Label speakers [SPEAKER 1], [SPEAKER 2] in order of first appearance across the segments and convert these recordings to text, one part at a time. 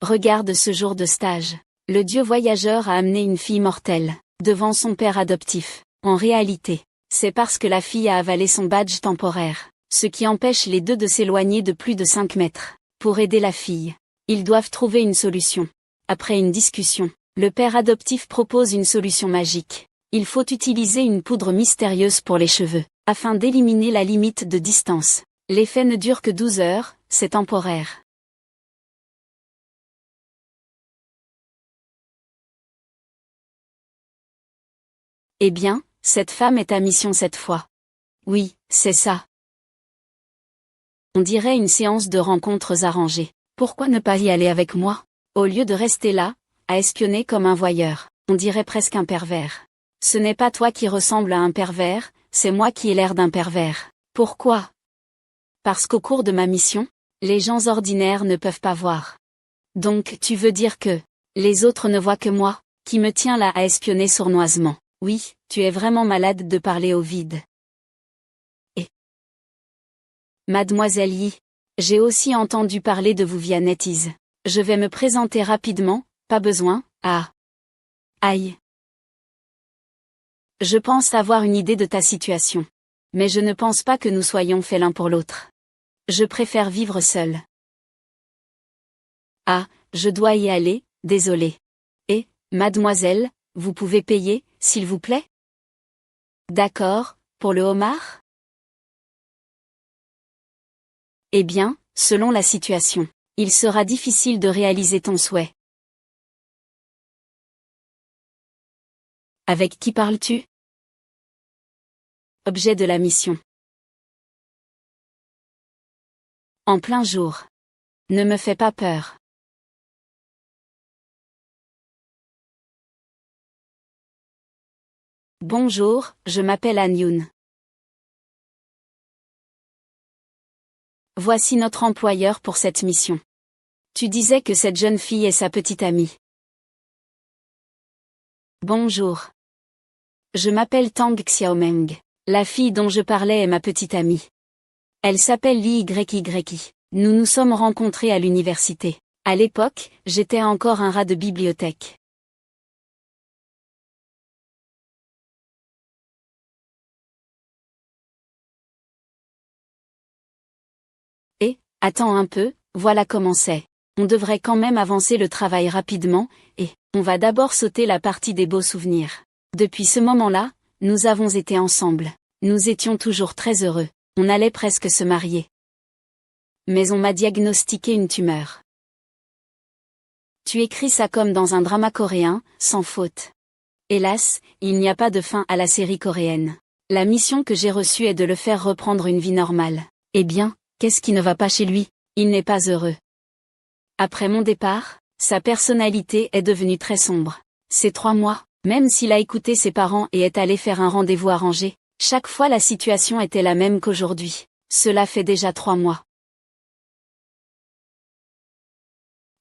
[SPEAKER 1] Regarde ce jour de stage. Le dieu voyageur a amené une fille mortelle, devant son père adoptif. En réalité, c'est parce que la fille a avalé son badge temporaire, ce qui empêche les deux de s'éloigner de plus de 5 mètres. Pour aider la fille, ils doivent trouver une solution. Après une discussion, le père adoptif propose une solution magique. Il faut utiliser une poudre mystérieuse pour les cheveux, afin d'éliminer la limite de distance. L'effet ne dure que 12 heures, c'est temporaire. Eh bien, cette femme est à mission cette fois. Oui, c'est ça. On dirait une séance de rencontres arrangées. Pourquoi ne pas y aller avec moi? Au lieu de rester là, à espionner comme un voyeur, on dirait presque un pervers. Ce n'est pas toi qui ressemble à un pervers, c'est moi qui ai l'air d'un pervers. Pourquoi? Parce qu'au cours de ma mission, les gens ordinaires ne peuvent pas voir. Donc tu veux dire que les autres ne voient que moi, qui me tiens là à espionner sournoisement. Oui, tu es vraiment malade de parler au vide. Et Mademoiselle Yi, j'ai aussi entendu parler de vous via NetEase. Je vais me présenter rapidement, pas besoin, Aïe. Je pense avoir une idée de ta situation. Mais je ne pense pas que nous soyons faits l'un pour l'autre. Je préfère vivre seul. Ah, je dois y aller, désolé. Et, mademoiselle, vous pouvez payer, s'il vous plaît? D'accord, pour le homard? Eh bien, selon la situation, il sera difficile de réaliser ton souhait. Avec qui parles-tu? Objet de la mission. En plein jour. Ne me fais pas peur. Bonjour, je m'appelle Han Yoon. Voici notre employeur pour cette mission. Tu disais que cette jeune fille est sa petite amie. Bonjour. Je m'appelle Tang Xiaomeng. La fille dont je parlais est ma petite amie. Elle s'appelle Li YY. Nous nous sommes rencontrés à l'université. À l'époque, j'étais encore un rat de bibliothèque. Et, attends un peu, voilà comment c'est. On devrait quand même avancer le travail rapidement, et, on va d'abord sauter la partie des beaux souvenirs. Depuis ce moment-là, nous avons été ensemble. Nous étions toujours très heureux. On allait presque se marier. Mais on m'a diagnostiqué une tumeur. Tu écris ça comme dans un drama coréen, sans faute. Hélas, il n'y a pas de fin à la série coréenne. La mission que j'ai reçue est de le faire reprendre une vie normale. Eh bien, qu'est-ce qui ne va pas chez lui? Il n'est pas heureux. Après mon départ, sa personnalité est devenue très sombre. Ces 3 mois, même s'il a écouté ses parents et est allé faire un rendez-vous arrangé, chaque fois la situation était la même qu'aujourd'hui. Cela fait déjà 3 mois.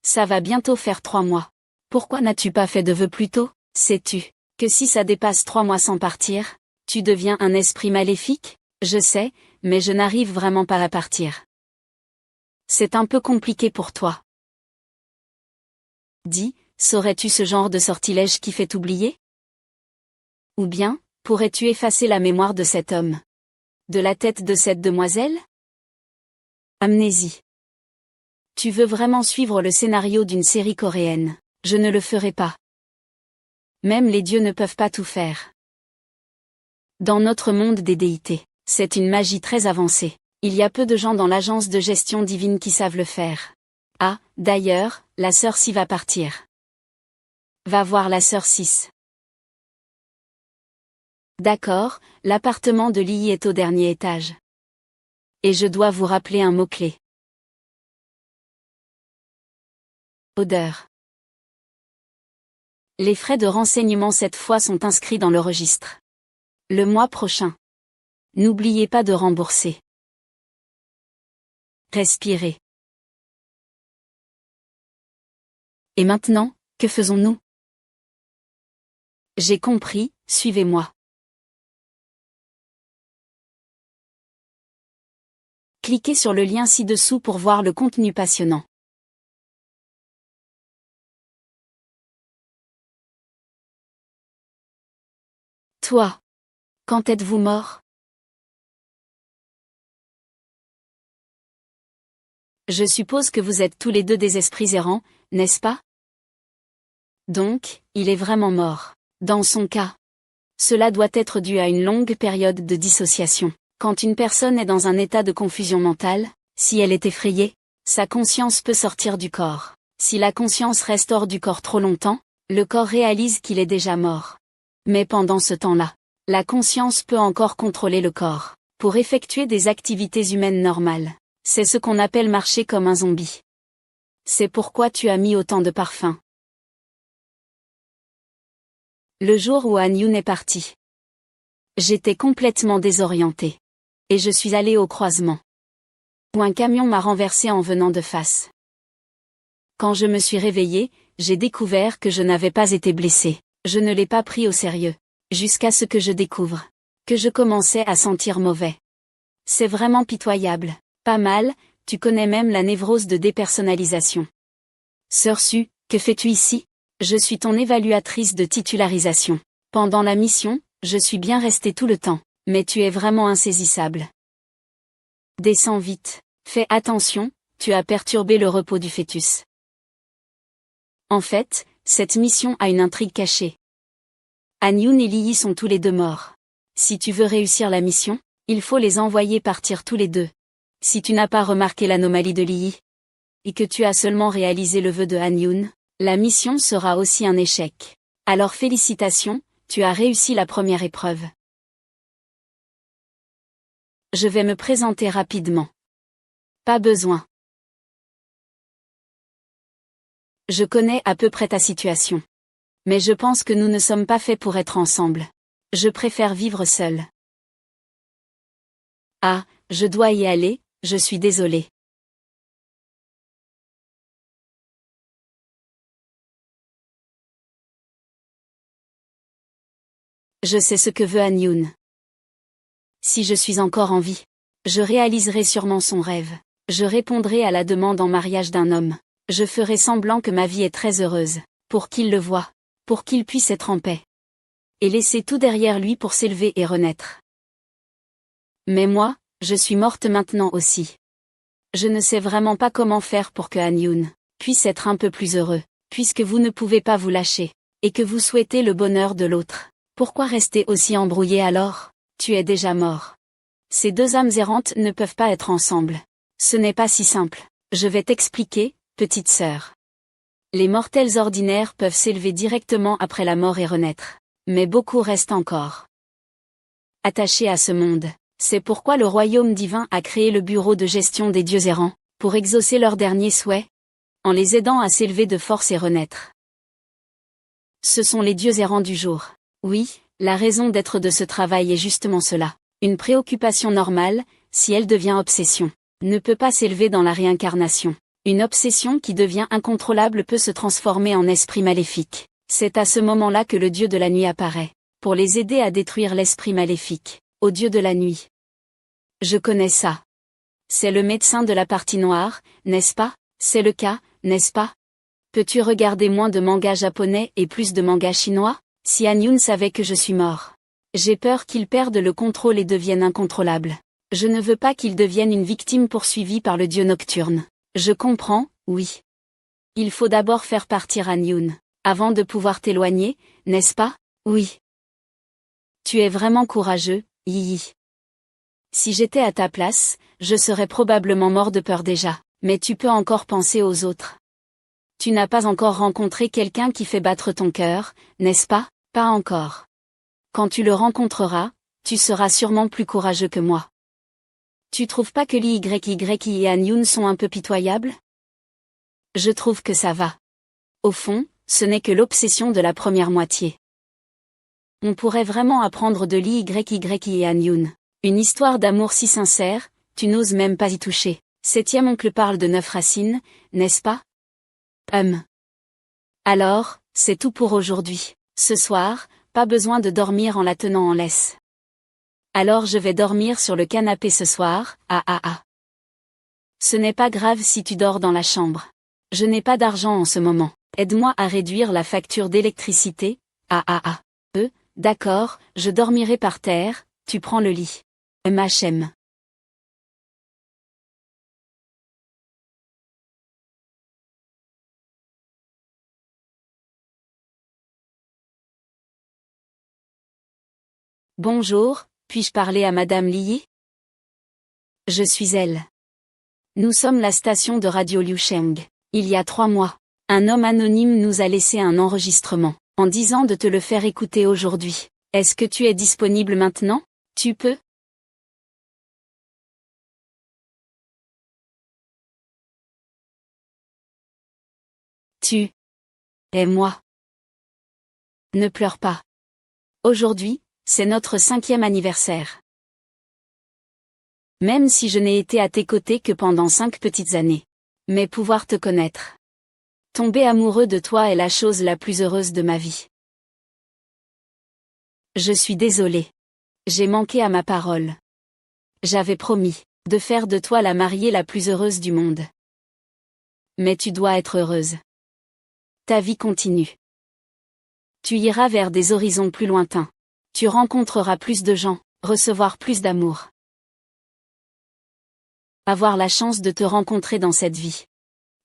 [SPEAKER 1] Ça va bientôt faire 3 mois. Pourquoi n'as-tu pas fait de vœux plus tôt? Sais-tu que si ça dépasse 3 mois sans partir, tu deviens un esprit maléfique? Je sais, mais je n'arrive vraiment pas à partir. C'est un peu compliqué pour toi. Dis, saurais-tu ce genre de sortilège qui fait oublier? Ou bien, pourrais-tu effacer la mémoire de cet homme? De la tête de cette demoiselle? Amnésie. Tu veux vraiment suivre le scénario d'une série coréenne? Je ne le ferai pas. Même les dieux ne peuvent pas tout faire. Dans notre monde des déités, c'est une magie très avancée. Il y a peu de gens dans l'agence de gestion divine qui savent le faire. Ah, d'ailleurs, la sœur 6 va partir. Va voir la sœur 6. D'accord, l'appartement de Lee est au dernier étage. Et je dois vous rappeler un mot-clé. Odeur. Les frais de renseignement cette fois sont inscrits dans le registre. Le mois prochain. N'oubliez pas de rembourser. Respirez. Et maintenant, que faisons-nous? J'ai compris, suivez-moi. Cliquez sur le lien ci-dessous pour voir le contenu passionnant. Toi. Quand êtes-vous mort? Je suppose que vous êtes tous les deux des esprits errants, n'est-ce pas? Donc, il est vraiment mort. Dans son cas. Cela doit être dû à une longue période de dissociation. Quand une personne est dans un état de confusion mentale, si elle est effrayée, sa conscience peut sortir du corps. Si la conscience reste hors du corps trop longtemps, le corps réalise qu'il est déjà mort. Mais pendant ce temps-là, la conscience peut encore contrôler le corps, pour effectuer des activités humaines normales. C'est ce qu'on appelle marcher comme un zombie. C'est pourquoi tu as mis autant de parfum. Le jour où Han Yun est parti, j'étais complètement désorientée. Et je suis allée au croisement, où un camion m'a renversée en venant de face. Quand je me suis réveillée, j'ai découvert que je n'avais pas été blessée. Je ne l'ai pas pris au sérieux, jusqu'à ce que je découvre que je commençais à sentir mauvais. C'est vraiment pitoyable. Pas mal, tu connais même la névrose de dépersonnalisation. Sœur Su, que fais-tu ici? Je suis ton évaluatrice de titularisation. Pendant la mission, je suis bien restée tout le temps, mais tu es vraiment insaisissable. Descends vite. Fais attention, tu as perturbé le repos du fœtus. En fait, cette mission a une intrigue cachée. Han Yun et Li Yi sont tous les deux morts. Si tu veux réussir la mission, il faut les envoyer partir tous les deux. Si tu n'as pas remarqué l'anomalie de Li Yi, et que tu as seulement réalisé le vœu de Han Yun, la mission sera aussi un échec. Alors félicitations, tu as réussi la première épreuve. Je vais me présenter rapidement. Pas besoin. Je connais à peu près ta situation. Mais je pense que nous ne sommes pas faits pour être ensemble. Je préfère vivre seul. Ah, je dois y aller, je suis désolée. Je sais ce que veut Han Yun. Si je suis encore en vie, je réaliserai sûrement son rêve. Je répondrai à la demande en mariage d'un homme. Je ferai semblant que ma vie est très heureuse, pour qu'il le voie, pour qu'il puisse être en paix. Et laisser tout derrière lui pour s'élever et renaître. Mais moi, je suis morte maintenant aussi. Je ne sais vraiment pas comment faire pour que Han Yun puisse être un peu plus heureux, puisque vous ne pouvez pas vous lâcher, et que vous souhaitez le bonheur de l'autre. Pourquoi rester aussi embrouillé alors? Tu es déjà mort. Ces deux âmes errantes ne peuvent pas être ensemble. Ce n'est pas si simple. Je vais t'expliquer, petite sœur. Les mortels ordinaires peuvent s'élever directement après la mort et renaître. Mais beaucoup restent encore attachés à ce monde. C'est pourquoi le royaume divin a créé le bureau de gestion des dieux errants, pour exaucer leurs derniers souhaits, en les aidant à s'élever de force et renaître. Ce sont les dieux errants du jour. Oui, la raison d'être de ce travail est justement cela. Une préoccupation normale, si elle devient obsession, ne peut pas s'élever dans la réincarnation. Une obsession qui devient incontrôlable peut se transformer en esprit maléfique. C'est à ce moment-là que le dieu de la nuit apparaît, pour les aider à détruire l'esprit maléfique, au dieu de la nuit. Je connais ça. C'est le médecin de la partie noire, n'est-ce pas? C'est le cas, n'est-ce pas? Peux-tu regarder moins de mangas japonais et plus de mangas chinois? Si Han Yun savait que je suis mort. J'ai peur qu'il perde le contrôle et devienne incontrôlable. Je ne veux pas qu'il devienne une victime poursuivie par le dieu nocturne. Je comprends, oui. Il faut d'abord faire partir Han Yun, avant de pouvoir t'éloigner, n'est-ce pas? Oui. Tu es vraiment courageux, Yi Yi. Si j'étais à ta place, je serais probablement mort de peur déjà, mais tu peux encore penser aux autres. Tu n'as pas encore rencontré quelqu'un qui fait battre ton cœur, n'est-ce pas? Pas encore. Quand tu le rencontreras, tu seras sûrement plus courageux que moi. Tu trouves pas que Li Yi et Han Yun sont un peu pitoyables? Je trouve que ça va. Au fond, ce n'est que l'obsession de la première moitié. On pourrait vraiment apprendre de Li Yi et Han Yun. Une histoire d'amour si sincère, tu n'oses même pas y toucher. Septième oncle parle de 9 racines, n'est-ce pas? Alors, c'est tout pour aujourd'hui. Ce soir, pas besoin de dormir en la tenant en laisse. Alors je vais dormir sur le canapé ce soir, Ce n'est pas grave si tu dors dans la chambre. Je n'ai pas d'argent en ce moment. Aide-moi à réduire la facture d'électricité, D'accord, je dormirai par terre, tu prends le lit. MHM. Bonjour, puis-je parler à Madame Li? Je suis elle. Nous sommes la station de radio Liusheng. Il y a 3 mois, un homme anonyme nous a laissé un enregistrement, en disant de te le faire écouter aujourd'hui. Est-ce que tu es disponible maintenant? Tu peux? Tu es moi. Ne pleure pas. Aujourd'hui, c'est notre 5e anniversaire. Même si je n'ai été à tes côtés que pendant 5 petites années. Mais pouvoir te connaître. Tomber amoureux de toi est la chose la plus heureuse de ma vie. Je suis désolée. J'ai manqué à ma parole. J'avais promis de faire de toi la mariée la plus heureuse du monde. Mais tu dois être heureuse. Ta vie continue. Tu iras vers des horizons plus lointains. Tu rencontreras plus de gens, recevoir plus d'amour. Avoir la chance de te rencontrer dans cette vie.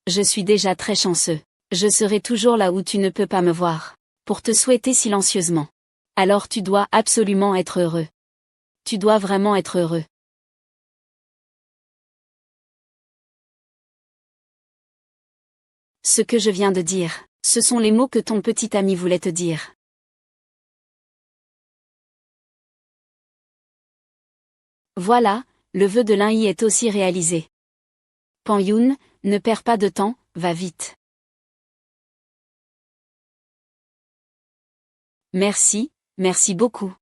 [SPEAKER 1] Je suis déjà très chanceux. Je serai toujours là où tu ne peux pas me voir. Pour te souhaiter silencieusement. Alors tu dois absolument être heureux. Tu dois vraiment être heureux. Ce que je viens de dire, ce sont les mots que ton petit ami voulait te dire. Voilà, le vœu de l'un-yi est aussi réalisé. Pan Yoon, ne perds pas de temps, va vite. Merci, merci beaucoup.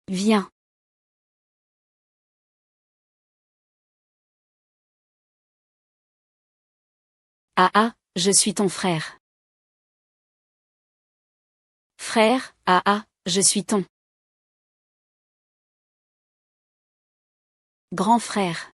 [SPEAKER 1] Viens. Ah ah, je suis ton frère. Frère, ah ah, je suis ton grand frère.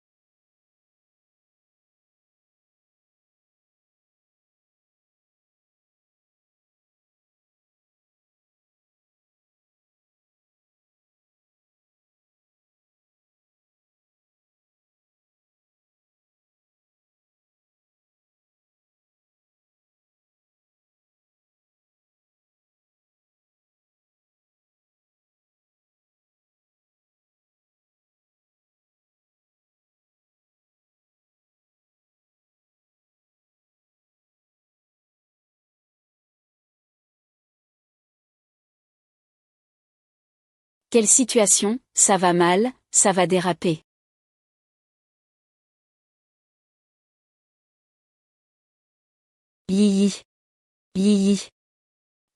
[SPEAKER 1] Quelle situation, ça va mal, ça va déraper. Yi. Yi.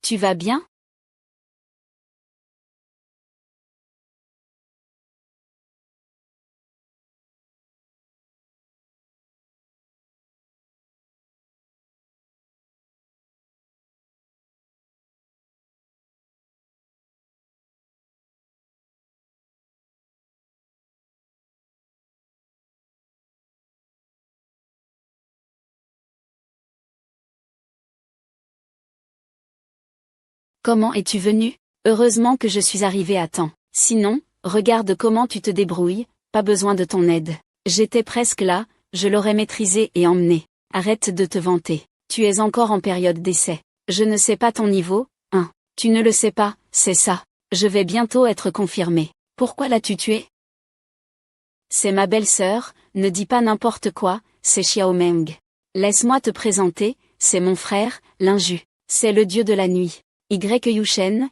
[SPEAKER 1] Tu vas bien? Comment es-tu venu? Heureusement que je suis arrivé à temps. Sinon, regarde comment tu te débrouilles, pas besoin de ton aide. J'étais presque là, je l'aurais maîtrisé et emmené. Arrête de te vanter. Tu es encore en période d'essai. Je ne sais pas ton niveau, hein. Tu ne le sais pas, c'est ça. Je vais bientôt être confirmé. Pourquoi l'as-tu tué? C'est ma belle-sœur, ne dis pas n'importe quoi, c'est Xiao Meng. Laisse-moi te présenter, c'est mon frère, Linju. C'est le dieu de la nuit. Yushen,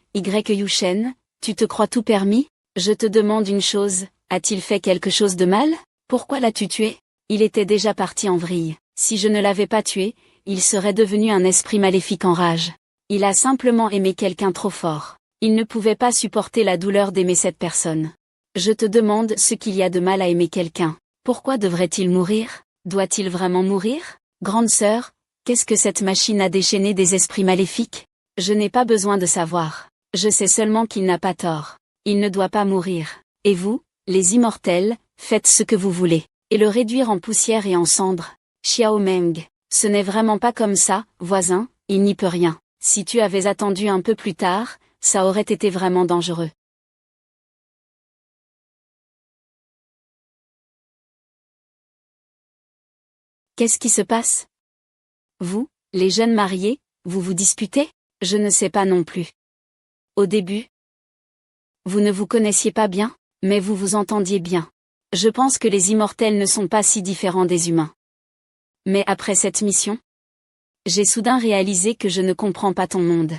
[SPEAKER 1] tu te crois tout permis? Je te demande une chose, a-t-il fait quelque chose de mal? Pourquoi l'as-tu tué? Il était déjà parti en vrille. Si je ne l'avais pas tué, il serait devenu un esprit maléfique en rage. Il a simplement aimé quelqu'un trop fort. Il ne pouvait pas supporter la douleur d'aimer cette personne. Je te demande ce qu'il y a de mal à aimer quelqu'un. Pourquoi devrait-il mourir? Doit-il vraiment mourir? Grande sœur, qu'est-ce que cette machine a déchaîné des esprits maléfiques? Je n'ai pas besoin de savoir. Je sais seulement qu'il n'a pas tort. Il ne doit pas mourir. Et vous, les immortels, faites ce que vous voulez. Et le réduire en poussière et en cendres. Xiao Meng, ce n'est vraiment pas comme ça, voisin, il n'y peut rien. Si tu avais attendu un peu plus tard, ça aurait été vraiment dangereux. Qu'est-ce qui se passe? Vous, les jeunes mariés, vous vous disputez? Je ne sais pas non plus. Au début, vous ne vous connaissiez pas bien, mais vous vous entendiez bien. Je pense que les immortels ne sont pas si différents des humains. Mais après cette mission, j'ai soudain réalisé que je ne comprends pas ton monde.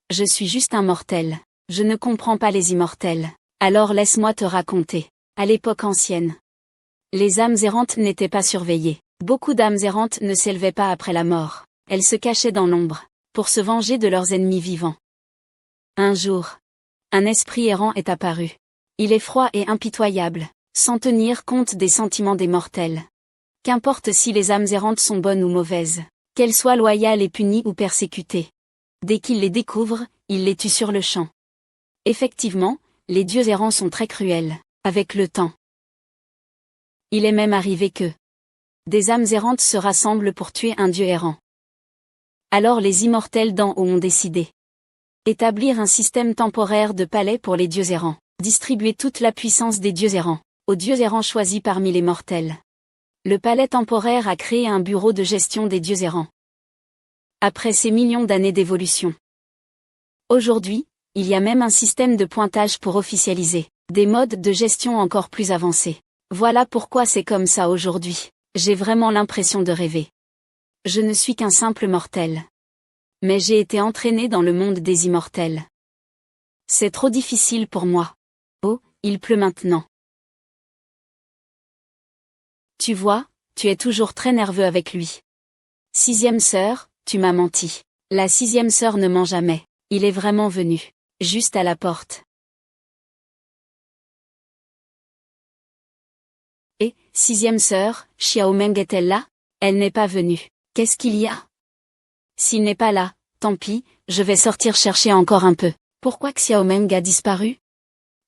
[SPEAKER 1] Je suis juste un mortel. Je ne comprends pas les immortels. Alors laisse-moi te raconter. À l'époque ancienne, les âmes errantes n'étaient pas surveillées. Beaucoup d'âmes errantes ne s'élevaient pas après la mort. Elles se cachaient dans l'ombre, pour se venger de leurs ennemis vivants. Un jour, un esprit errant est apparu. Il est froid et impitoyable, sans tenir compte des sentiments des mortels. Qu'importe si les âmes errantes sont bonnes ou mauvaises, qu'elles soient loyales et punies ou persécutées. Dès qu'il les découvre, il les tue sur le champ. Effectivement, les dieux errants sont très cruels, avec le temps. Il est même arrivé que des âmes errantes se rassemblent pour tuer un dieu errant. Alors les immortels d'en haut ont décidé établir un système temporaire de palais pour les dieux errants, distribuer toute la puissance des dieux errants aux dieux errants choisis parmi les mortels. Le palais temporaire a créé un bureau de gestion des dieux errants. Après ces millions d'années d'évolution, aujourd'hui, il y a même un système de pointage pour officialiser des modes de gestion encore plus avancés. Voilà pourquoi c'est comme ça aujourd'hui. J'ai vraiment l'impression de rêver. Je ne suis qu'un simple mortel. Mais j'ai été entraîné dans le monde des immortels. C'est trop difficile pour moi. Oh, il pleut maintenant. Tu vois, tu es toujours très nerveux avec lui. 6e sœur, tu m'as menti. La 6e sœur ne ment jamais. Il est vraiment venu. Juste à la porte. Et, 6e sœur, Xiaomeng est-elle là? Elle n'est pas venue. Qu'est-ce qu'il y a? S'il n'est pas là, tant pis, je vais sortir chercher encore un peu. Pourquoi Xiaomeng a disparu?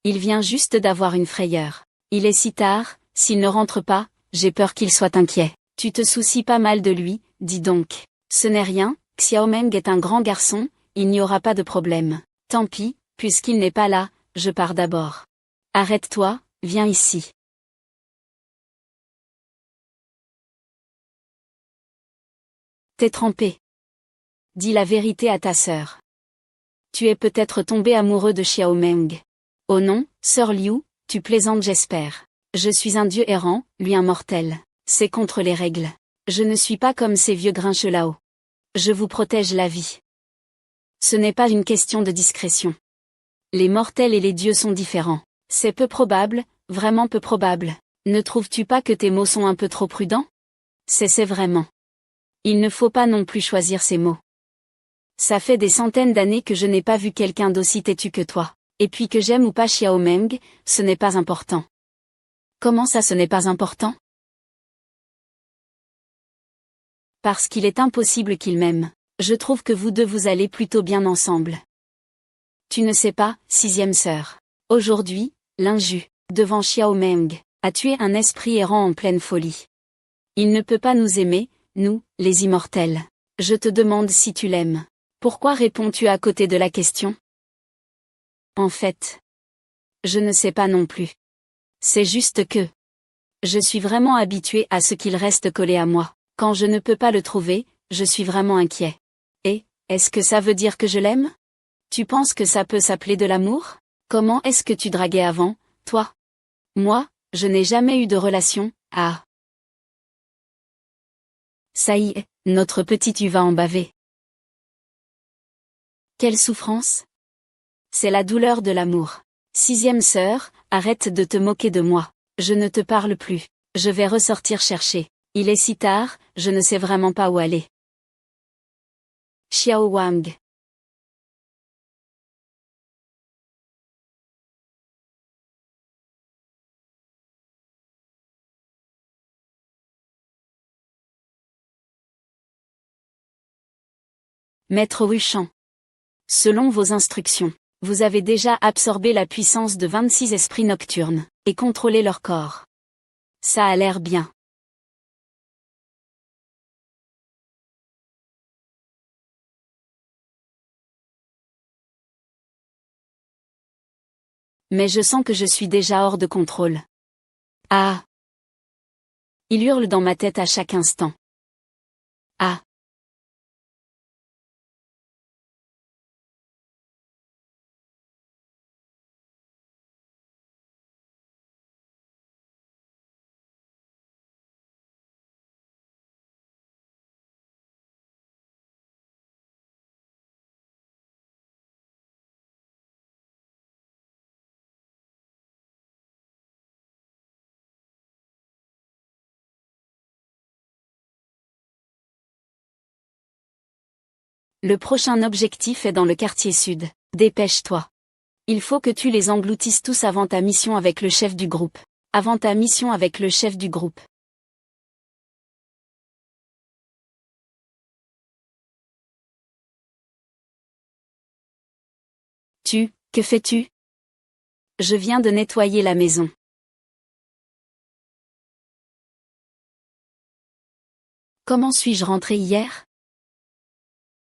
[SPEAKER 1] Il vient juste d'avoir une frayeur. Il est si tard, s'il ne rentre pas, j'ai peur qu'il soit inquiet. Tu te soucies pas mal de lui, dis donc. Ce n'est rien, Xiaomeng est un grand garçon, il n'y aura pas de problème. Tant pis, puisqu'il n'est pas là, je pars d'abord. Arrête-toi, viens ici. T'es trempé. Dis la vérité à ta sœur. Tu es peut-être tombé amoureux de Xiaomeng. Oh non, sœur Liu, tu plaisantes j'espère. Je suis un dieu errant, lui un mortel. C'est contre les règles. Je ne suis pas comme ces vieux grincheux là-haut. Je vous protège la vie. Ce n'est pas une question de discrétion. Les mortels et les dieux sont différents. C'est peu probable, vraiment peu probable. Ne trouves-tu pas que tes mots sont un peu trop prudents? C'est vraiment. Il ne faut pas non plus choisir ses mots. Ça fait des centaines d'années que je n'ai pas vu quelqu'un d'aussi têtu que toi. Et puis que j'aime ou pas Xiaomeng, ce n'est pas important. Comment ça ce n'est pas important? Parce qu'il est impossible qu'il m'aime. Je trouve que vous deux vous allez plutôt bien ensemble. Tu ne sais pas, 6e sœur. Aujourd'hui, l'inju, devant Xiaomeng, a tué un esprit errant en pleine folie. Il ne peut pas nous aimer, nous, les immortels. Je te demande si tu l'aimes. Pourquoi réponds-tu à côté de la question? En fait, je ne sais pas non plus. C'est juste que je suis vraiment habitué à ce qu'il reste collé à moi. Quand je ne peux pas le trouver, je suis vraiment inquiet. Et, est-ce que ça veut dire que je l'aime? Tu penses que ça peut s'appeler de l'amour? Comment est-ce que tu draguais avant, toi? Moi, je n'ai jamais eu de relation, ah. Ça y est, notre petit tu vas en baver. Quelle souffrance? C'est la douleur de l'amour. 6e sœur, arrête de te moquer de moi. Je ne te parle plus. Je vais ressortir chercher. Il est si tard, je ne sais vraiment pas où aller. Xiao Wang. Maître Wuchan. Selon vos instructions, vous avez déjà absorbé la puissance de 26 esprits nocturnes, et contrôlé leur corps. Ça a l'air bien. Mais je sens que je suis déjà hors de contrôle. Ah! Il hurle dans ma tête à chaque instant. Ah! Le prochain objectif est dans le quartier sud. Dépêche-toi. Il faut que tu les engloutisses tous avant ta mission avec le chef du groupe. Avant ta mission avec le chef du groupe. Que fais-tu? Je viens de nettoyer la maison. Comment suis-je rentré hier?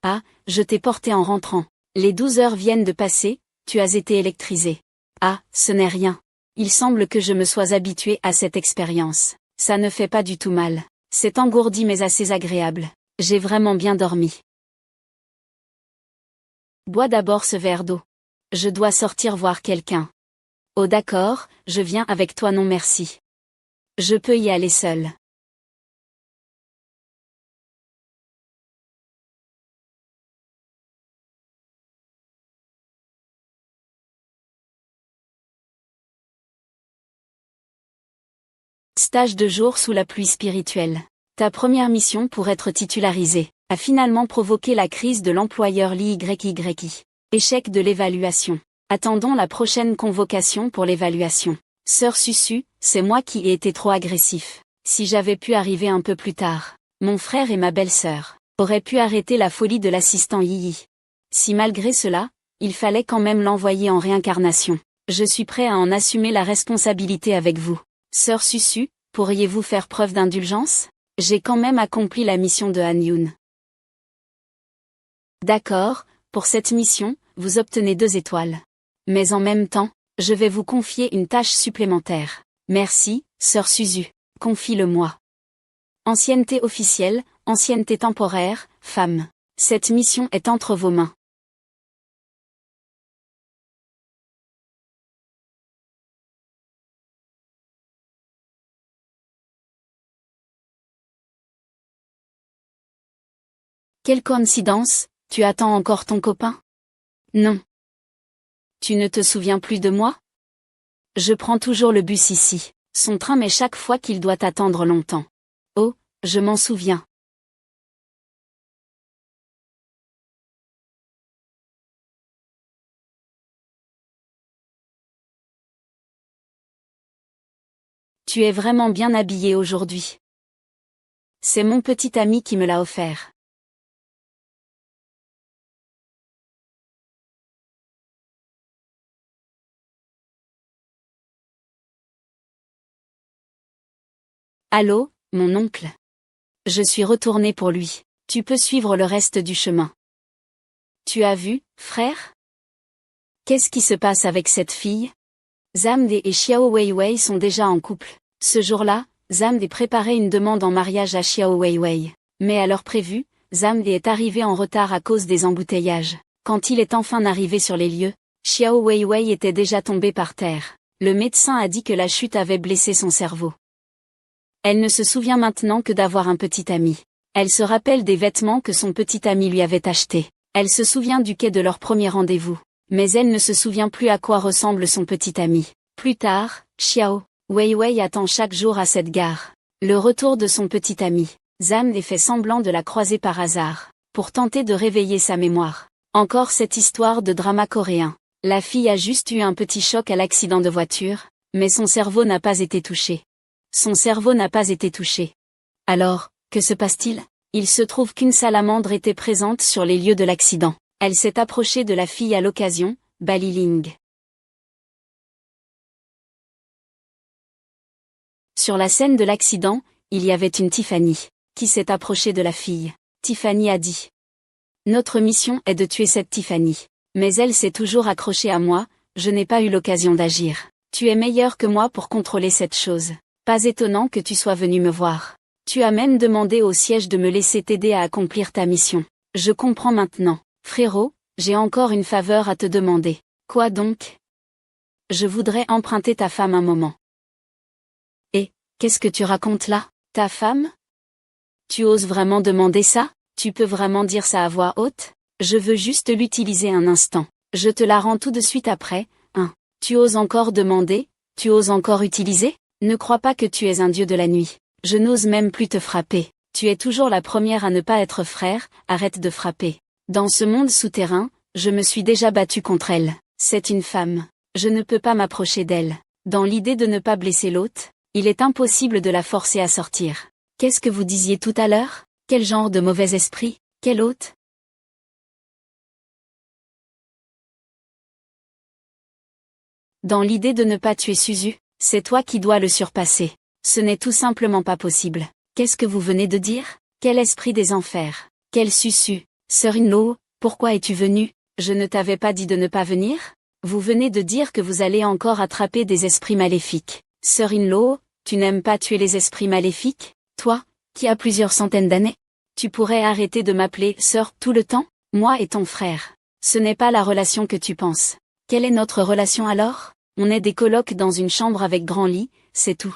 [SPEAKER 1] Ah, je t'ai porté en rentrant. Les 12 heures viennent de passer, tu as été électrisé. Ah, ce n'est rien. Il semble que je me sois habitué à cette expérience. Ça ne fait pas du tout mal. C'est engourdi mais assez agréable. J'ai vraiment bien dormi. Bois d'abord ce verre d'eau. Je dois sortir voir quelqu'un. Oh d'accord, je viens avec toi non merci. Je peux y aller seul. Stage de jour sous la pluie spirituelle. Ta première mission pour être titularisée a finalement provoqué la crise de l'employeur l'YYI. Échec de l'évaluation. Attendons la prochaine convocation pour l'évaluation. Sœur Susu, c'est moi qui ai été trop agressif. Si j'avais pu arriver un peu plus tard, mon frère et ma belle-sœur auraient pu arrêter la folie de l'assistant Yi. Si malgré cela, il fallait quand même l'envoyer en réincarnation, je suis prêt à en assumer la responsabilité avec vous. Sœur Susu, pourriez-vous faire preuve d'indulgence? J'ai quand même accompli la mission de Han Yun. D'accord, pour cette mission, vous obtenez 2 étoiles. Mais en même temps, je vais vous confier une tâche supplémentaire. Merci, Sœur Suzu. Confie-le-moi. Ancienneté officielle, ancienneté temporaire, femme. Cette mission est entre vos mains. Quelle coïncidence, tu attends encore ton copain? Non. Tu ne te souviens plus de moi? Je prends toujours le bus ici. Son train met chaque fois qu'il doit attendre longtemps. Oh, je m'en souviens. Tu es vraiment bien habillé aujourd'hui. C'est mon petit ami qui me l'a offert. Allô, mon oncle. Je suis retourné pour lui. Tu peux suivre le reste du chemin. Tu as vu, frère? Qu'est-ce qui se passe avec cette fille? Zamde et Xiao Weiwei sont déjà en couple. Ce jour-là, Zamde préparait une demande en mariage à Xiao Weiwei. Mais à l'heure prévue, Zamde est arrivé en retard à cause des embouteillages. Quand il est enfin arrivé sur les lieux, Xiao Weiwei était déjà tombé par terre. Le médecin a dit que la chute avait blessé son cerveau. Elle ne se souvient maintenant que d'avoir un petit ami. Elle se rappelle des vêtements que son petit ami lui avait achetés. Elle se souvient du quai de leur premier rendez-vous. Mais elle ne se souvient plus à quoi ressemble son petit ami. Plus tard, Xiao Weiwei attend chaque jour à cette gare le retour de son petit ami. Zamde fait semblant de la croiser par hasard, pour tenter de réveiller sa mémoire. Encore cette histoire de drama coréen. La fille a juste eu un petit choc à l'accident de voiture, mais son cerveau n'a pas été touché. Son cerveau n'a pas été touché. Alors, que se passe-t-il? Il se trouve qu'une salamandre était présente sur les lieux de l'accident. Elle s'est approchée de la fille à l'occasion, Baliling. Sur la scène de l'accident, il y avait une Tiffany, qui s'est approchée de la fille. Tiffany a dit: Notre mission est de tuer cette Tiffany. Mais elle s'est toujours accrochée à moi, je n'ai pas eu l'occasion d'agir. Tu es meilleur que moi pour contrôler cette chose. Pas étonnant que tu sois venu me voir. Tu as même demandé au siège de me laisser t'aider à accomplir ta mission. Je comprends maintenant. Frérot, j'ai encore une faveur à te demander. Quoi donc? Je voudrais emprunter ta femme un moment. Et, qu'est-ce que tu racontes là? Ta femme? Tu oses vraiment demander ça? Tu peux vraiment dire ça à voix haute? Je veux juste l'utiliser un instant. Je te la rends tout de suite après, hein. Tu oses encore demander? Tu oses encore utiliser? Ne crois pas que tu es un dieu de la nuit. Je n'ose même plus te frapper. Tu es toujours la première à ne pas être frère, arrête de frapper. Dans ce monde souterrain, je me suis déjà battu contre elle. C'est une femme. Je ne peux pas m'approcher d'elle. Dans l'idée de ne pas blesser l'hôte, il est impossible de la forcer à sortir. Qu'est-ce que vous disiez tout à l'heure? Quel genre de mauvais esprit? Quel hôte? Dans l'idée de ne pas tuer Suzu, c'est toi qui dois le surpasser. Ce n'est tout simplement pas possible. Qu'est-ce que vous venez de dire? Quel esprit des enfers? Quel Suzu? Sœur Inlo, pourquoi es-tu venue? Je ne t'avais pas dit de ne pas venir? Vous venez de dire que vous allez encore attraper des esprits maléfiques. Sœur Inlo, tu n'aimes pas tuer les esprits maléfiques? Toi, qui as plusieurs centaines d'années? Tu pourrais arrêter de m'appeler sœur tout le temps? Moi et ton frère. Ce n'est pas la relation que tu penses. Quelle est notre relation alors? On est des colocs dans une chambre avec grand lit, c'est tout.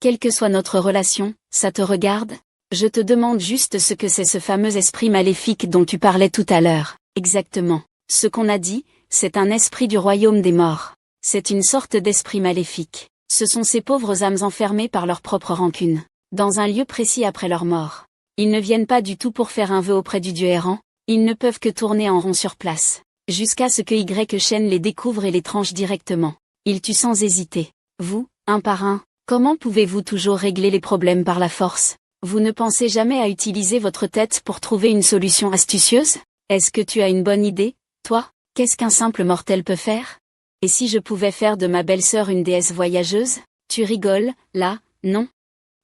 [SPEAKER 1] Quelle que soit notre relation, ça te regarde? Je te demande juste ce que c'est ce fameux esprit maléfique dont tu parlais tout à l'heure. Exactement. Ce qu'on a dit, c'est un esprit du royaume des morts. C'est une sorte d'esprit maléfique. Ce sont ces pauvres âmes enfermées par leur propre rancune, dans un lieu précis après leur mort. Ils ne viennent pas du tout pour faire un vœu auprès du dieu errant, ils ne peuvent que tourner en rond sur place, jusqu'à ce que Y-Shen les découvre et les tranche directement. Ils tuent sans hésiter. Vous, un par un, comment pouvez-vous toujours régler les problèmes par la force? Vous ne pensez jamais à utiliser votre tête pour trouver une solution astucieuse? Est-ce que tu as une bonne idée, toi? Qu'est-ce qu'un simple mortel peut faire? Et si je pouvais faire de ma belle-sœur une déesse voyageuse? Tu rigoles, là, non?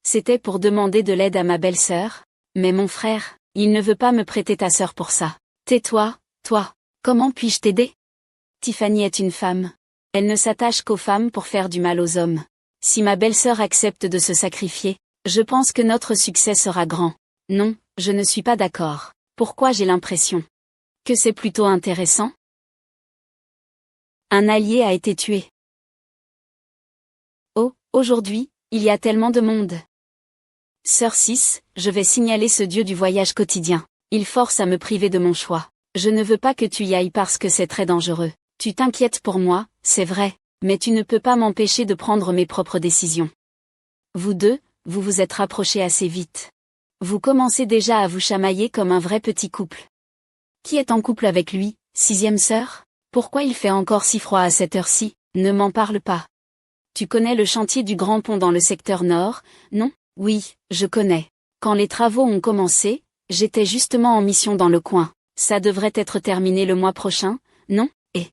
[SPEAKER 1] C'était pour demander de l'aide à ma belle-sœur? Mais mon frère, il ne veut pas me prêter ta sœur pour ça. Tais-toi, toi. Comment puis-je t'aider? Tiffany est une femme. Elle ne s'attache qu'aux femmes pour faire du mal aux hommes. Si ma belle-sœur accepte de se sacrifier, je pense que notre succès sera grand. Non, je ne suis pas d'accord. Pourquoi j'ai l'impression que c'est plutôt intéressant? Un allié a été tué. Oh, aujourd'hui, il y a tellement de monde. Sœur 6, je vais signaler ce dieu du voyage quotidien. Il force à me priver de mon choix. Je ne veux pas que tu y ailles parce que c'est très dangereux. Tu t'inquiètes pour moi, c'est vrai, mais tu ne peux pas m'empêcher de prendre mes propres décisions. Vous deux, vous vous êtes rapprochés assez vite. Vous commencez déjà à vous chamailler comme un vrai petit couple. Qui est en couple avec lui, sixième sœur? Pourquoi il fait encore si froid à cette heure-ci? Ne m'en parle pas. Tu connais le chantier du Grand Pont dans le secteur nord, non? Oui, je connais. Quand les travaux ont commencé, j'étais justement en mission dans le coin. Ça devrait être terminé le mois prochain, non? Et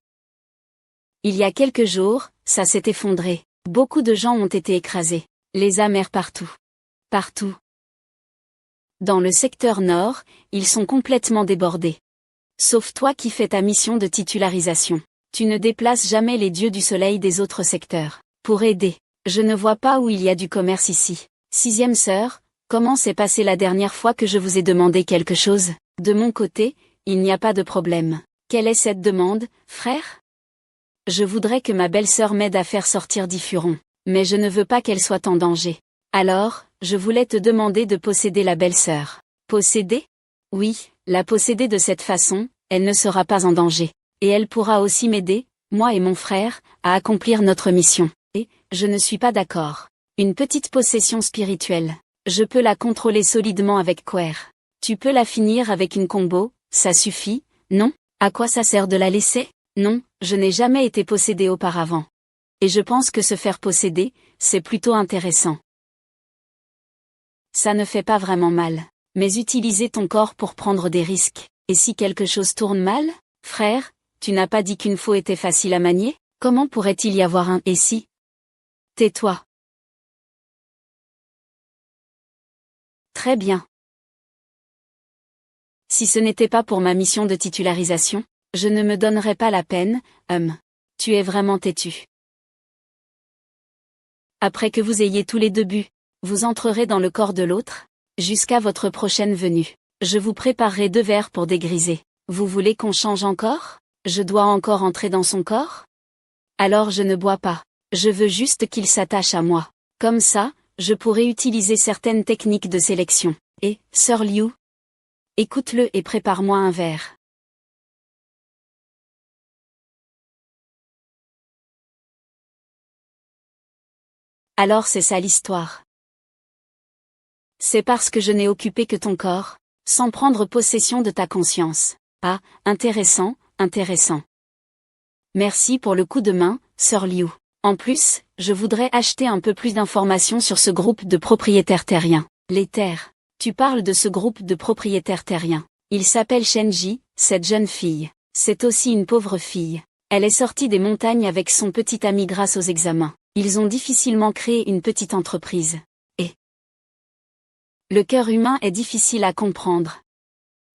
[SPEAKER 1] il y a quelques jours, ça s'est effondré. Beaucoup de gens ont été écrasés. Les amers partout. Partout. Dans le secteur nord, ils sont complètement débordés. Sauf toi qui fais ta mission de titularisation. Tu ne déplaces jamais les dieux du soleil des autres secteurs. Pour aider. Je ne vois pas où il y a du commerce ici. Sixième sœur, comment s'est passé la dernière fois que je vous ai demandé quelque chose? De mon côté, il n'y a pas de problème. Quelle est cette demande, frère? Je voudrais que ma belle-sœur m'aide à faire sortir Diffuron, mais je ne veux pas qu'elle soit en danger. Alors, je voulais te demander de posséder la belle-sœur. Posséder? Oui, la posséder de cette façon, elle ne sera pas en danger. Et elle pourra aussi m'aider, moi et mon frère, à accomplir notre mission. Et, je ne suis pas d'accord. Une petite possession spirituelle. Je peux la contrôler solidement avec Quer. Tu peux la finir avec une combo, ça suffit, non? À quoi ça sert de la laisser? Non, je n'ai jamais été possédé auparavant. Et je pense que se faire posséder, c'est plutôt intéressant. Ça ne fait pas vraiment mal. Mais utiliser ton corps pour prendre des risques. Et si quelque chose tourne mal? Frère, tu n'as pas dit qu'une faux était facile à manier? Comment pourrait-il y avoir un « et si » ? Tais-toi. Très bien. Si ce n'était pas pour ma mission de titularisation, Je ne me donnerai pas la peine, Tu es vraiment têtu. Après que vous ayez tous les deux bu, vous entrerez dans le corps de l'autre, jusqu'à votre prochaine venue. Je vous préparerai 2 verres pour dégriser. Vous voulez qu'on change encore? Je dois encore entrer dans son corps? Alors je ne bois pas. Je veux juste qu'il s'attache à moi. Comme ça, je pourrai utiliser certaines techniques de sélection. Et, Sir Liu, écoute-le et prépare-moi un verre. Alors c'est ça l'histoire. C'est parce que je n'ai occupé que ton corps, sans prendre possession de ta conscience. Ah, intéressant, intéressant. Merci pour le coup de main, Sir Liu. En plus, je voudrais acheter un peu plus d'informations sur ce groupe de propriétaires terriens. Les terres. Tu parles de ce groupe de propriétaires terriens. Il s'appelle Shenji, cette jeune fille. C'est aussi une pauvre fille. Elle est sortie des montagnes avec son petit ami grâce aux examens. Ils ont difficilement créé une petite entreprise. Et le cœur humain est difficile à comprendre.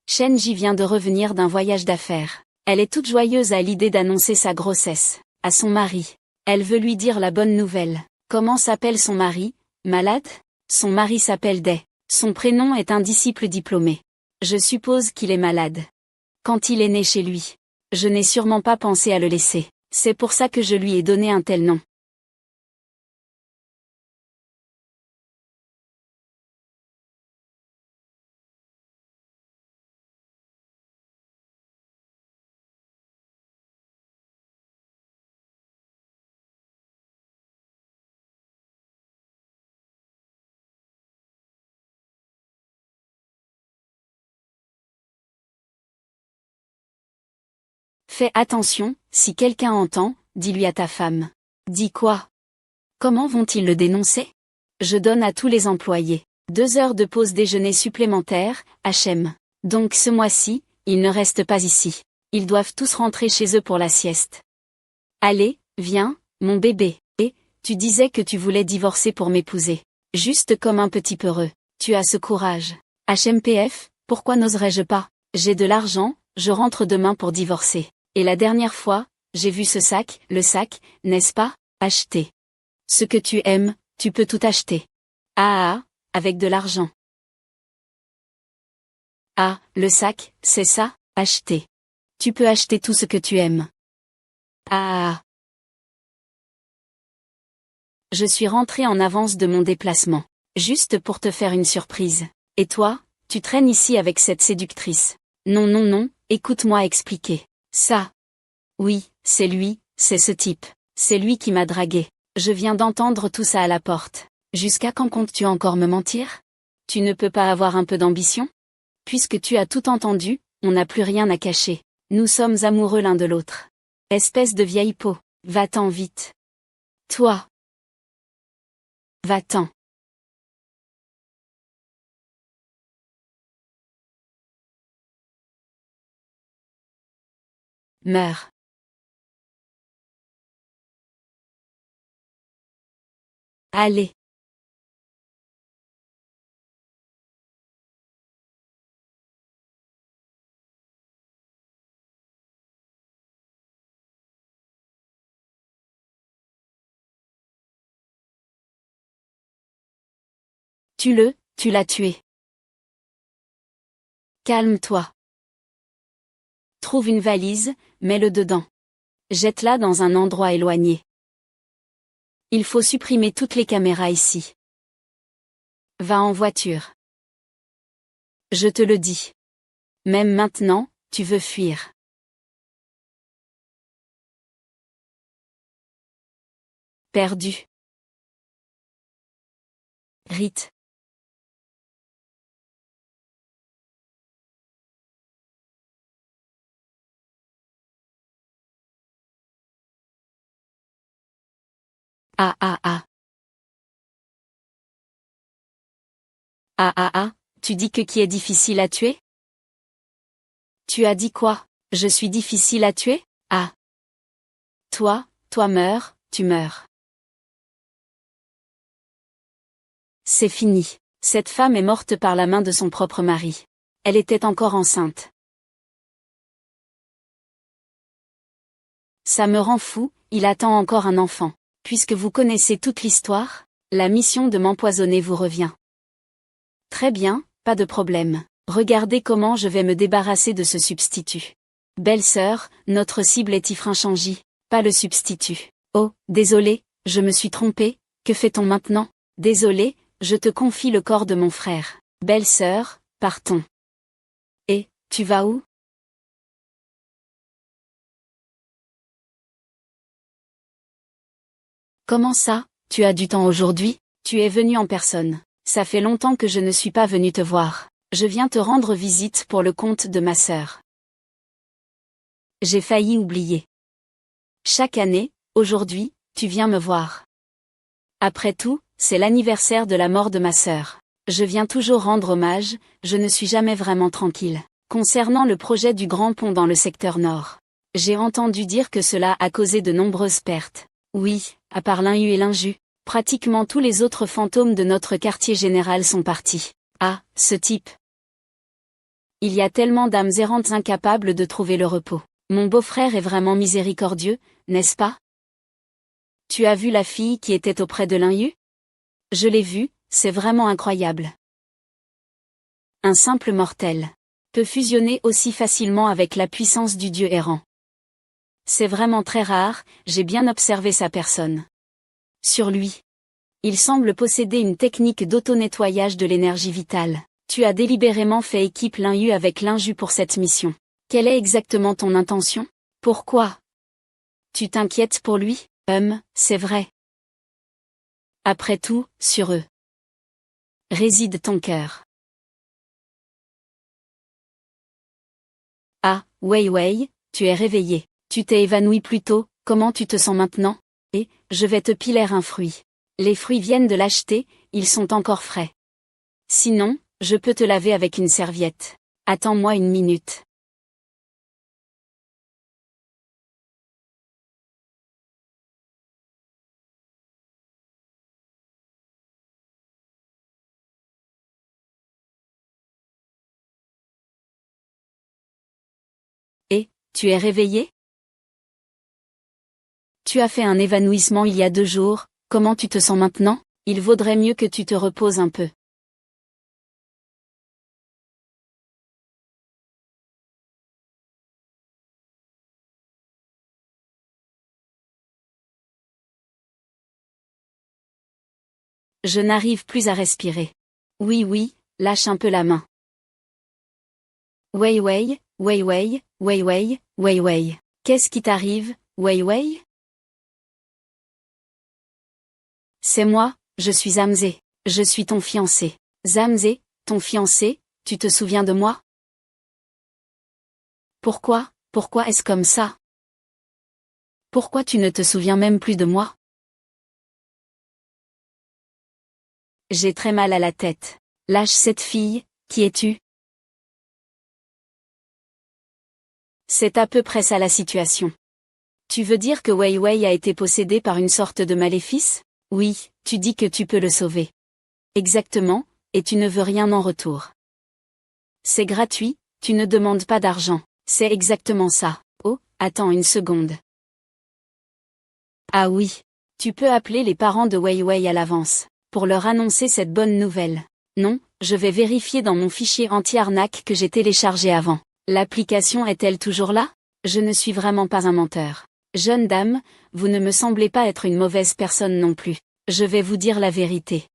[SPEAKER 1] Shenji vient de revenir d'un voyage d'affaires. Elle est toute joyeuse à l'idée d'annoncer sa grossesse à son mari. Elle veut lui dire la bonne nouvelle. Comment s'appelle son mari? Malade? Son mari s'appelle Dai. Son prénom est un disciple diplômé. Je suppose qu'il est malade. Quand il est né chez lui, je n'ai sûrement pas pensé à le laisser. C'est pour ça que je lui ai donné un tel nom. Fais attention, si quelqu'un entend, dis-lui à ta femme. Dis quoi? Comment vont-ils le dénoncer? Je donne à tous les employés 2 heures de pause déjeuner supplémentaire, HM. Donc ce mois-ci, ils ne restent pas ici. Ils doivent tous rentrer chez eux pour la sieste. Allez, viens, mon bébé. Et, tu disais que tu voulais divorcer pour m'épouser. Juste comme un petit peureux. Tu as ce courage. HMPF, pourquoi n'oserais-je pas? J'ai de l'argent, je rentre demain pour divorcer. Et la dernière fois, j'ai vu ce sac, le sac, n'est-ce pas? Acheter. Ce que tu aimes, tu peux tout acheter. Ah, avec de l'argent. Ah, le sac, c'est ça, acheter. Tu peux acheter tout ce que tu aimes. Ah. Je suis rentrée en avance de mon déplacement. Juste pour te faire une surprise. Et toi, tu traînes ici avec cette séductrice. Non, non, non, écoute-moi expliquer. Ça. Oui, c'est lui, c'est ce type. C'est lui qui m'a dragué. Je viens d'entendre tout ça à la porte. Jusqu'à quand comptes-tu encore me mentir? Tu ne peux pas avoir un peu d'ambition? Puisque tu as tout entendu, on n'a plus rien à cacher. Nous sommes amoureux l'un de l'autre. Espèce de vieille peau, va-t'en vite. Toi. Va-t'en. Meurs. Allez. Tue-le, tu l'as tué. Calme-toi. Trouve une valise, mets-le dedans. Jette-la dans un endroit éloigné. Il faut supprimer toutes les caméras ici. Va en voiture. Je te le dis. Même maintenant, tu veux fuir. Perdu. Rite. Ah ah ah. Ah ah ah, tu dis que qui est difficile à tuer? Tu as dit quoi? Je suis difficile à tuer? Ah. Toi meurs, tu meurs. C'est fini. Cette femme est morte par la main de son propre mari. Elle était encore enceinte. Ça me rend fou, il attend encore un enfant. Puisque vous connaissez toute l'histoire, la mission de m'empoisonner vous revient. Très bien, pas de problème. Regardez comment je vais me débarrasser de ce substitut. Belle-sœur, notre cible est Ifrinchanji, pas le substitut. Oh, désolé, je me suis trompée, que fait-on maintenant? Désolé, je te confie le corps de mon frère. Belle-sœur, partons. Et, tu vas où? Comment ça, tu as du temps aujourd'hui? Tu es venu en personne. Ça fait longtemps que je ne suis pas venu te voir. Je viens te rendre visite pour le compte de ma sœur. J'ai failli oublier. Chaque année, aujourd'hui, tu viens me voir. Après tout, c'est l'anniversaire de la mort de ma sœur. Je viens toujours rendre hommage, je ne suis jamais vraiment tranquille. Concernant le projet du grand pont dans le secteur nord. J'ai entendu dire que cela a causé de nombreuses pertes. Oui, à part l'Inhu et l'Inju, pratiquement tous les autres fantômes de notre quartier général sont partis. Ah, ce type. Il y a tellement d'âmes errantes incapables de trouver le repos. Mon beau-frère est vraiment miséricordieux, n'est-ce pas? Tu as vu la fille qui était auprès de l'Inhu? Je l'ai vue, c'est vraiment incroyable. Un simple mortel peut fusionner aussi facilement avec la puissance du dieu errant. C'est vraiment très rare, j'ai bien observé sa personne. Sur lui. Il semble posséder une technique d'auto-nettoyage de l'énergie vitale. Tu as délibérément fait équipe l'Inhu avec l'Inju pour cette mission. Quelle est exactement ton intention? Pourquoi? Tu t'inquiètes pour lui? C'est vrai. Après tout, sur eux réside ton cœur. Ah, Wei Wei, tu es réveillé. Tu t'es évanoui plus tôt, comment tu te sens maintenant? Et, je vais te piler un fruit. Les fruits viennent de l'acheter, ils sont encore frais. Sinon, je peux te laver avec une serviette. Attends-moi une minute. Et, tu es réveillé? Tu as fait un évanouissement il y a 2 jours, comment tu te sens maintenant? Il vaudrait mieux que tu te reposes un peu. Je n'arrive plus à respirer. Oui, lâche un peu la main. Wei Wei, Wei Wei, Wei Wei, Wei Wei. Qu'est-ce qui t'arrive, Wei Wei? C'est moi, je suis Zamzé. Je suis ton fiancé. Zamzé, ton fiancé, tu te souviens de moi? Pourquoi est-ce comme ça? Pourquoi tu ne te souviens même plus de moi? J'ai très mal à la tête. Lâche cette fille, qui es-tu? C'est à peu près ça la situation. Tu veux dire que Wei Wei a été possédé par une sorte de maléfice? Oui, tu dis que tu peux le sauver. Exactement, et tu ne veux rien en retour. C'est gratuit, tu ne demandes pas d'argent. C'est exactement ça. Oh, attends une seconde. Ah oui. Tu peux appeler les parents de Wei Wei à l'avance, pour leur annoncer cette bonne nouvelle. Non, je vais vérifier dans mon fichier anti-arnaque que j'ai téléchargé avant. L'application est-elle toujours là? Je ne suis vraiment pas un menteur. Jeune dame, vous ne me semblez pas être une mauvaise personne non plus. Je vais vous dire la vérité.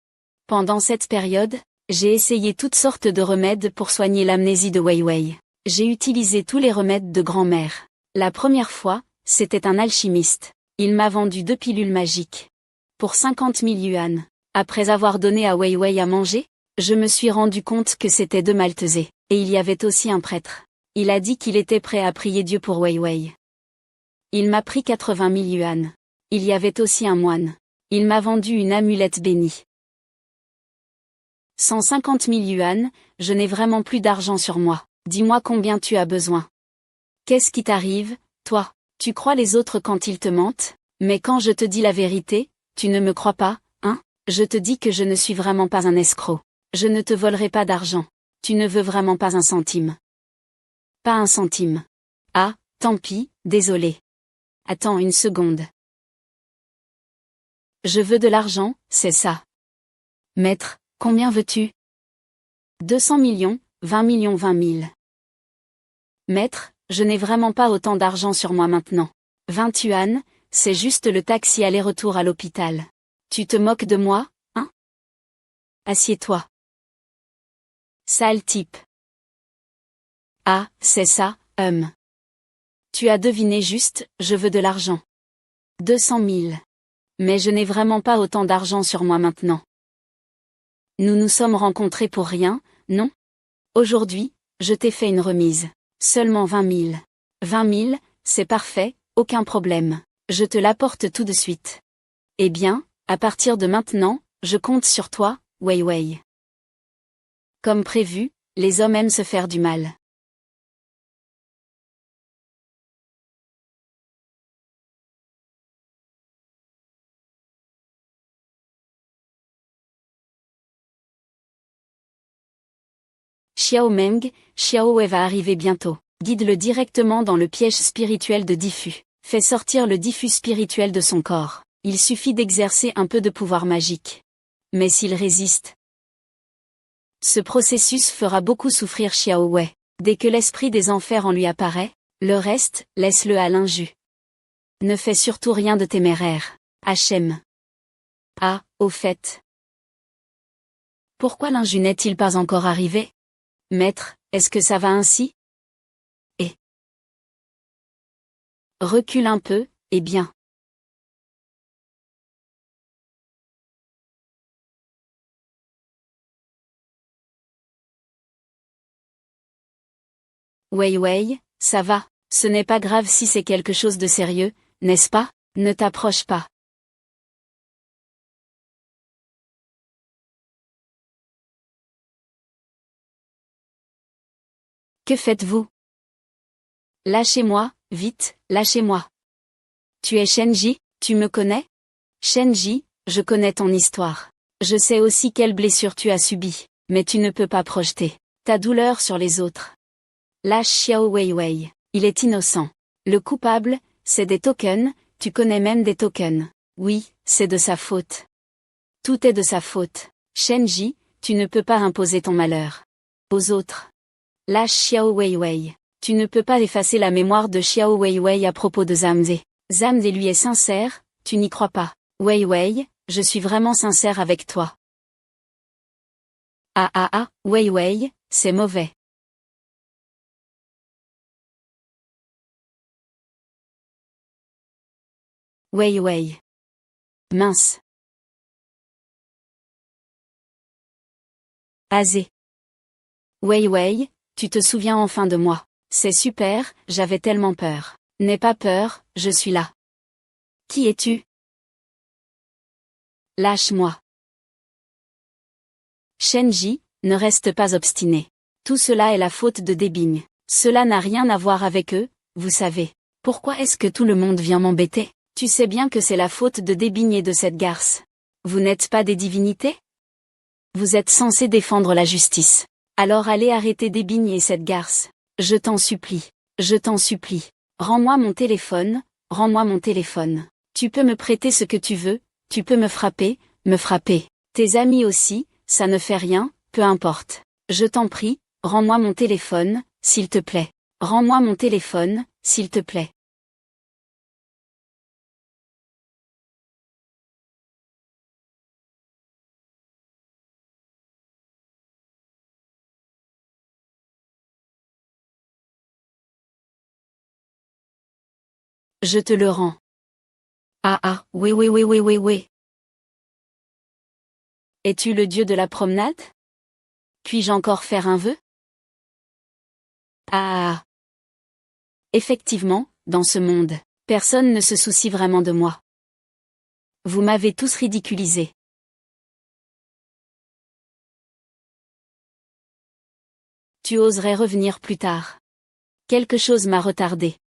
[SPEAKER 1] Pendant cette période, j'ai essayé toutes sortes de remèdes pour soigner l'amnésie de Wei Wei. J'ai utilisé tous les remèdes de grand-mère. La première fois, c'était un alchimiste. Il m'a vendu 2 pilules magiques. Pour 50 000 yuan. Après avoir donné à Wei Wei à manger, je me suis rendu compte que c'était 2 maltaisés. Et il y avait aussi un prêtre. Il a dit qu'il était prêt à prier Dieu pour Wei Wei. Il m'a pris 80 000 yuan. Il y avait aussi un moine. Il m'a vendu une amulette bénie. 150 000 yuan, je n'ai vraiment plus d'argent sur moi. Dis-moi combien tu as besoin. Qu'est-ce qui t'arrive, toi? Tu crois les autres quand ils te mentent? Mais quand je te dis la vérité, tu ne me crois pas, hein? Je te dis que je ne suis vraiment pas un escroc. Je ne te volerai pas d'argent. Tu ne veux vraiment pas un centime. Pas un centime. Ah, tant pis, désolé. Attends une seconde. Je veux de l'argent, c'est ça. Maître, combien veux-tu? 200 millions, 20 millions, 20 000. Maître, je n'ai vraiment pas autant d'argent sur moi maintenant. 20 yuan, c'est juste le taxi aller-retour à l'hôpital. Tu te moques de moi, hein? Assieds-toi. Sale type. Ah, c'est ça, Tu as deviné juste, je veux de l'argent. 200 000. Mais je n'ai vraiment pas autant d'argent sur moi maintenant. Nous nous sommes rencontrés pour rien, non? Aujourd'hui, je t'ai fait une remise. Seulement 20 000. 20 000, c'est parfait, aucun problème. Je te l'apporte tout de suite. Eh bien, à partir de maintenant, je compte sur toi, Wei Wei. Comme prévu, les hommes aiment se faire du mal. Xiao Meng, Xiao Wei va arriver bientôt. Guide-le directement dans le piège spirituel de Diffus. Fais sortir le diffus spirituel de son corps. Il suffit d'exercer un peu de pouvoir magique. Mais s'il résiste, ce processus fera beaucoup souffrir Xiao Wei. Dès que l'esprit des enfers en lui apparaît, le reste, laisse-le à l'inju. Ne fais surtout rien de téméraire. Hachem. Ah, au fait. Pourquoi l'inju n'est-il pas encore arrivé? Maître, est-ce que ça va ainsi? Et recule un peu, eh bien. Wei Wei, ça va, ce n'est pas grave si c'est quelque chose de sérieux, n'est-ce pas? Ne t'approche pas. Que faites-vous? Lâchez-moi, vite, lâchez-moi. Tu es Shenji, tu me connais? Shenji, je connais ton histoire. Je sais aussi quelle blessure tu as subie, mais tu ne peux pas projeter ta douleur sur les autres. Lâche Xiao Wei Wei, il est innocent. Le coupable, c'est des tokens, tu connais même des tokens. Oui, c'est de sa faute. Tout est de sa faute. Shenji, tu ne peux pas imposer ton malheur aux autres. Lâche Xiao Wei Wei. Tu ne peux pas effacer la mémoire de Xiao Wei Wei à propos de Zamze. Zamze lui est sincère, tu n'y crois pas. Wei Wei, je suis vraiment sincère avec toi. Ah ah ah, Wei Wei, c'est mauvais. Wei Wei. Mince. Azé. Wei Wei, tu te souviens enfin de moi. C'est super, j'avais tellement peur. N'aie pas peur, je suis là. Qui es-tu? Lâche-moi. Shenji, ne reste pas obstiné. Tout cela est la faute de Debing. Cela n'a rien à voir avec eux, vous savez. Pourquoi est-ce que tout le monde vient m'embêter? Tu sais bien que c'est la faute de Debing et de cette garce. Vous n'êtes pas des divinités? Vous êtes censés défendre la justice. Alors allez arrêter Debing et cette garce. Je t'en supplie. Je t'en supplie. Rends-moi mon téléphone, rends-moi mon téléphone. Tu peux me prêter ce que tu veux, tu peux me frapper. Tes amis aussi, ça ne fait rien, peu importe. Je t'en prie, rends-moi mon téléphone, s'il te plaît. Rends-moi mon téléphone, s'il te plaît. Je te le rends. Ah ah, oui oui oui oui oui oui. Es-tu le dieu de la promenade? Puis-je encore faire un vœu? Ah. Effectivement, dans ce monde, personne ne se soucie vraiment de moi. Vous m'avez tous ridiculisé. Tu oserais revenir plus tard. Quelque chose m'a retardé.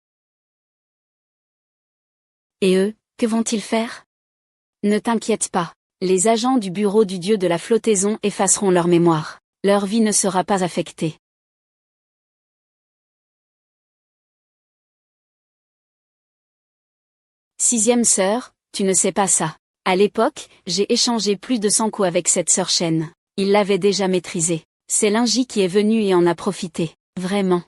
[SPEAKER 1] Et eux, que vont-ils faire? Ne t'inquiète pas. Les agents du bureau du dieu de la flottaison effaceront leur mémoire. Leur vie ne sera pas affectée. 6e sœur, tu ne sais pas ça. À l'époque, j'ai échangé plus de 100 coups avec cette sœur Chen. Il l'avait déjà maîtrisée. C'est Linji qui est venu et en a profité. Vraiment.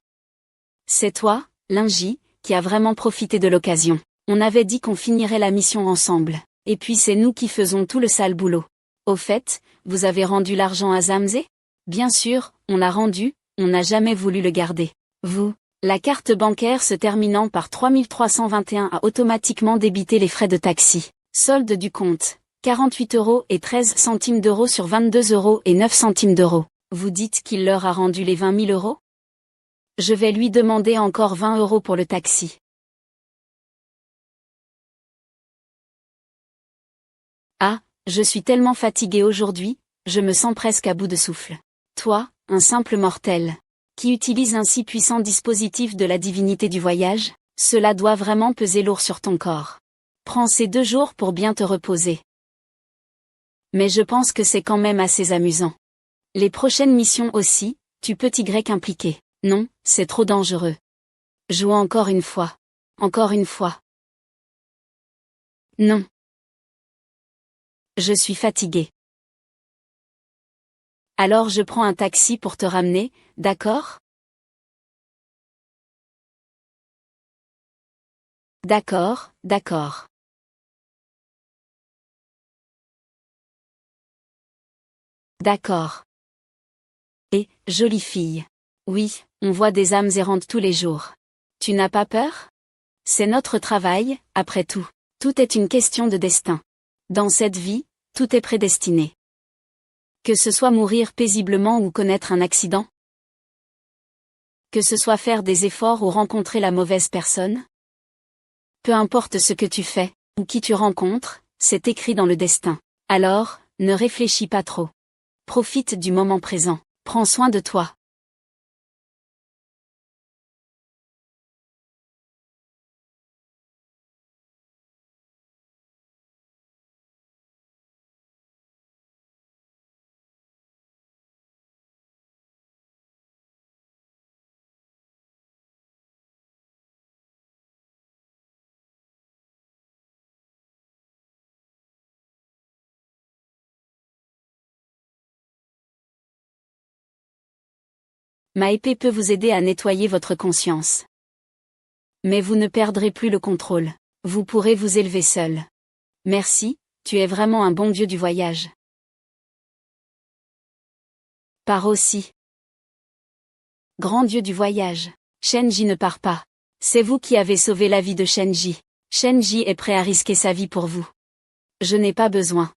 [SPEAKER 1] C'est toi, Linji, qui a vraiment profité de l'occasion. On avait dit qu'on finirait la mission ensemble. Et puis c'est nous qui faisons tout le sale boulot. Au fait, vous avez rendu l'argent à Zamze? Bien sûr, on l'a rendu, on n'a jamais voulu le garder. Vous, la carte bancaire se terminant par 3321 a automatiquement débité les frais de taxi. Solde du compte, 48 € et 13 centimes d'euros sur 22 € et 9 centimes d'euros. Vous dites qu'il leur a rendu les 20 000 €? Je vais lui demander encore 20 € pour le taxi. Ah, je suis tellement fatiguée aujourd'hui, je me sens presque à bout de souffle. Toi, un simple mortel, qui utilise un si puissant dispositif de la divinité du voyage, cela doit vraiment peser lourd sur ton corps. Prends ces 2 jours pour bien te reposer. Mais je pense que c'est quand même assez amusant. Les prochaines missions aussi, tu peux t'y impliquer. Non, c'est trop dangereux. Joue encore une fois. Encore une fois. Non. Je suis fatiguée. Alors je prends un taxi pour te ramener, d'accord? D'accord, d'accord. D'accord. Et, jolie fille. Oui, on voit des âmes errantes tous les jours. Tu n'as pas peur? C'est notre travail, après tout. Tout est une question de destin. Dans cette vie, tout est prédestiné. Que ce soit mourir paisiblement ou connaître un accident? Que ce soit faire des efforts ou rencontrer la mauvaise personne? Peu importe ce que tu fais, ou qui tu rencontres, c'est écrit dans le destin. Alors, ne réfléchis pas trop. Profite du moment présent. Prends soin de toi. Ma épée peut vous aider à nettoyer votre conscience. Mais vous ne perdrez plus le contrôle. Vous pourrez vous élever seul. Merci, tu es vraiment un bon dieu du voyage. Pars aussi. Grand dieu du voyage. Shenji ne part pas. C'est vous qui avez sauvé la vie de Shenji. Shenji est prêt à risquer sa vie pour vous. Je n'ai pas besoin.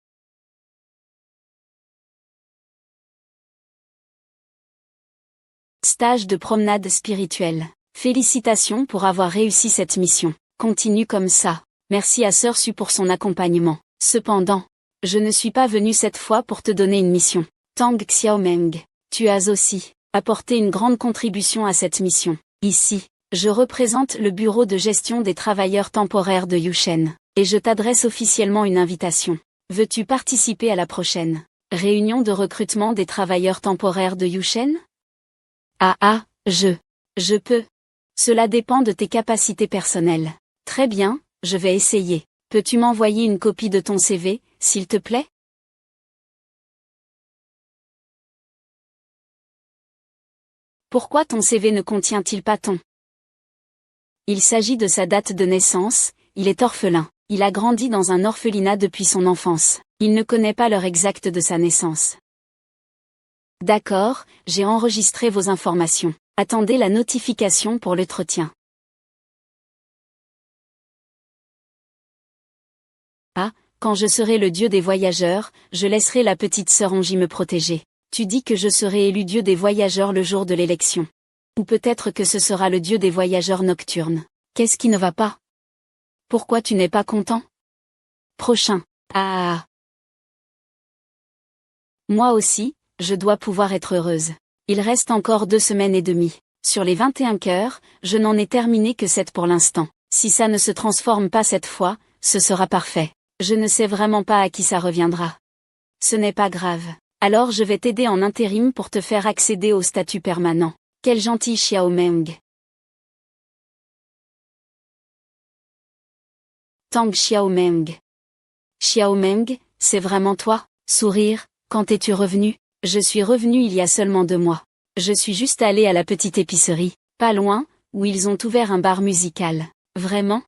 [SPEAKER 1] Stage de promenade spirituelle. Félicitations pour avoir réussi cette mission. Continue comme ça. Merci à Sœur Su pour son accompagnement. Cependant, je ne suis pas venu cette fois pour te donner une mission. Tang Xiaomeng, tu as aussi apporté une grande contribution à cette mission. Ici, je représente le bureau de gestion des travailleurs temporaires de Yushen, et je t'adresse officiellement une invitation. Veux-tu participer à la prochaine réunion de recrutement des travailleurs temporaires de Yushen? Je peux. Cela dépend de tes capacités personnelles. Très bien, je vais essayer. Peux-tu m'envoyer une copie de ton CV, s'il te plaît? Pourquoi ton CV ne contient-il pas ton? Il s'agit de sa date de naissance, il est orphelin. Il a grandi dans un orphelinat depuis son enfance. Il ne connaît pas l'heure exacte de sa naissance. D'accord, j'ai enregistré vos informations. Attendez la notification pour l'entretien. Ah, quand je serai le dieu des voyageurs, je laisserai la petite sœur Onji me protéger. Tu dis que je serai élu dieu des voyageurs le jour de l'élection. Ou peut-être que ce sera le dieu des voyageurs nocturnes. Qu'est-ce qui ne va pas? Pourquoi tu n'es pas content? Prochain. Ah. Moi aussi, je dois pouvoir être heureuse. Il reste encore 2 semaines et demie. Sur les 21 cœurs, je n'en ai terminé que 7 pour l'instant. Si ça ne se transforme pas cette fois, ce sera parfait. Je ne sais vraiment pas à qui ça reviendra. Ce n'est pas grave. Alors je vais t'aider en intérim pour te faire accéder au statut permanent. Quel gentil Xiaomeng. Tang Xiaomeng. Xiaomeng, c'est vraiment toi? Sourire, quand es-tu revenu? Je suis revenu il y a seulement 2 mois. Je suis juste allé à la petite épicerie, pas loin, où ils ont ouvert un bar musical. Vraiment?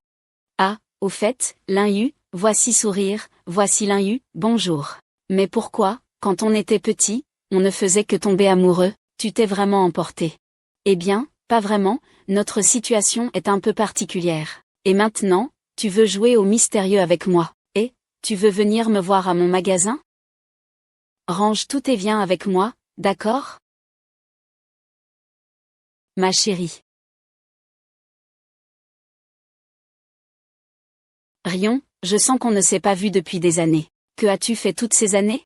[SPEAKER 1] Ah, au fait, Lin Yu, voici Sourire, voici Lin Yu, bonjour. Mais pourquoi, quand on était petit, on ne faisait que tomber amoureux? Tu t'es vraiment emporté? Eh bien, pas vraiment, notre situation est un peu particulière. Et maintenant, tu veux jouer au mystérieux avec moi, et, tu veux venir me voir à mon magasin? Range tout et viens avec moi, d'accord? Ma chérie. Rion, je sens qu'on ne s'est pas vu depuis des années. Que as-tu fait toutes ces années?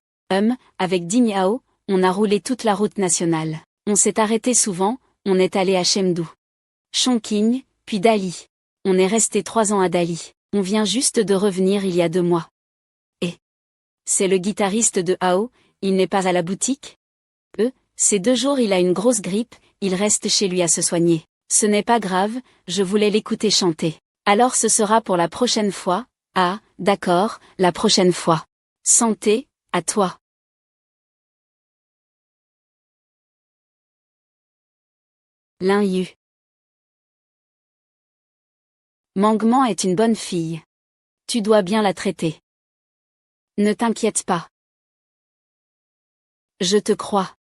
[SPEAKER 1] Avec Ding Yao, on a roulé toute la route nationale. On s'est arrêté souvent, on est allé à Chengdu, Chongqing, puis Dali. On est resté 3 ans à Dali. On vient juste de revenir il y a 2 mois. Et c'est le guitariste de Hao, il n'est pas à la boutique? Ces 2 jours il a une grosse grippe, il reste chez lui à se soigner. Ce n'est pas grave, je voulais l'écouter chanter. Alors ce sera pour la prochaine fois. Ah, d'accord, la prochaine fois. Santé, à toi. Lin Yu. Mangman est une bonne fille. Tu dois bien la traiter. Ne t'inquiète pas. Je te crois.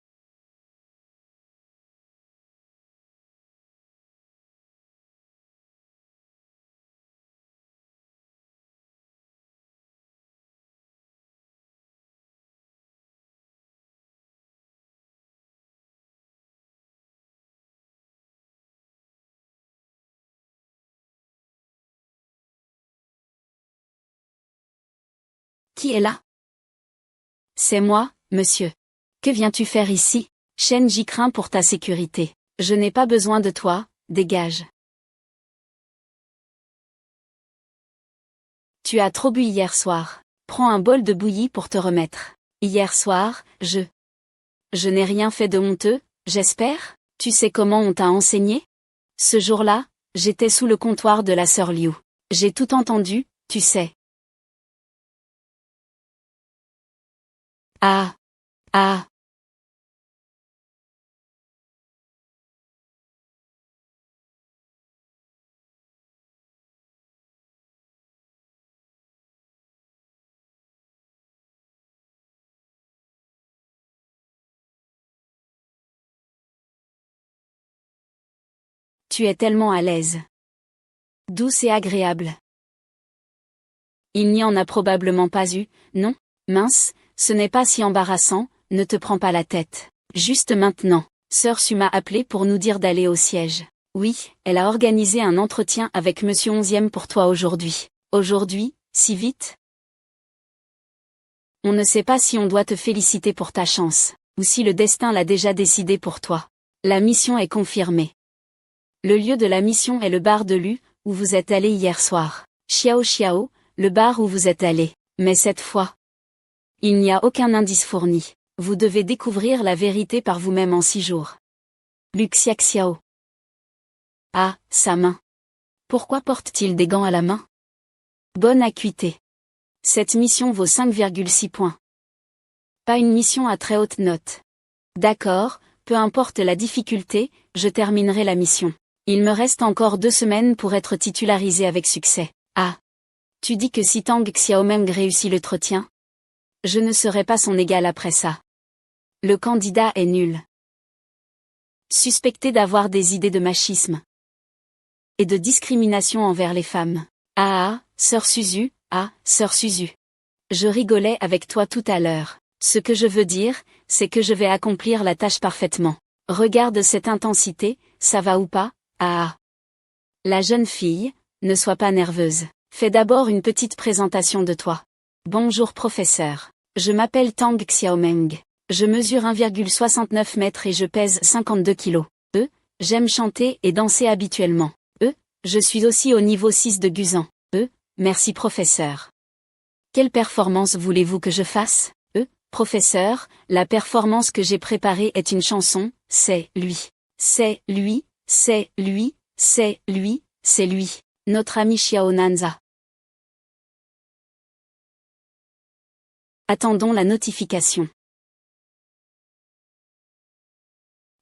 [SPEAKER 1] Qui est là? C'est moi, monsieur. Que viens-tu faire ici? Shen, j'y crains pour ta sécurité. Je n'ai pas besoin de toi, dégage. Tu as trop bu hier soir. Prends un bol de bouillie pour te remettre. Hier soir, je n'ai rien fait de honteux, j'espère? Tu sais comment on t'a enseigné? Ce jour-là, j'étais sous le comptoir de la sœur Liu. J'ai tout entendu, tu sais. Ah. Ah. Tu es tellement à l'aise. Douce et agréable. Il n'y en a probablement pas eu, non? Mince, ce n'est pas si embarrassant, ne te prends pas la tête. Juste maintenant, Sœur Su m'a appelé pour nous dire d'aller au siège. Oui, elle a organisé un entretien avec Monsieur 11e pour toi aujourd'hui. Aujourd'hui, si vite? On ne sait pas si on doit te féliciter pour ta chance, ou si le destin l'a déjà décidé pour toi. La mission est confirmée. Le lieu de la mission est le bar de Lu, où vous êtes allé hier soir. Xiao Xiao, le bar où vous êtes allé. Mais cette fois, il n'y a aucun indice fourni. Vous devez découvrir la vérité par vous-même en 6 jours. Luxia Xiao. Ah, sa main. Pourquoi porte-t-il des gants à la main? Bonne acuité. Cette mission vaut 5,6 points. Pas une mission à très haute note. D'accord, peu importe la difficulté, je terminerai la mission. Il me reste encore 2 semaines pour être titularisé avec succès. Ah. Tu dis que si Tang Xiaomeng réussit l'entretien, je ne serai pas son égal après ça. Le candidat est nul. Suspecté d'avoir des idées de machisme et de discrimination envers les femmes. Ah, sœur Suzu, ah, sœur Suzu. Je rigolais avec toi tout à l'heure. Ce que je veux dire, c'est que je vais accomplir la tâche parfaitement. Regarde cette intensité, ça va ou pas? Ah. La jeune fille, ne sois pas nerveuse. Fais d'abord une petite présentation de toi. Bonjour professeur. Je m'appelle Tang Xiaomeng. Je mesure 1,69 mètres et je pèse 52 kilos. J'aime chanter et danser habituellement. Je suis aussi au niveau 6 de Guzan. Merci professeur. Quelle performance voulez-vous que je fasse? Professeur, la performance que j'ai préparée est une chanson, c'est lui. C'est lui, c'est lui, c'est lui, c'est lui. Notre ami Xiao Nanza. Attendons la notification.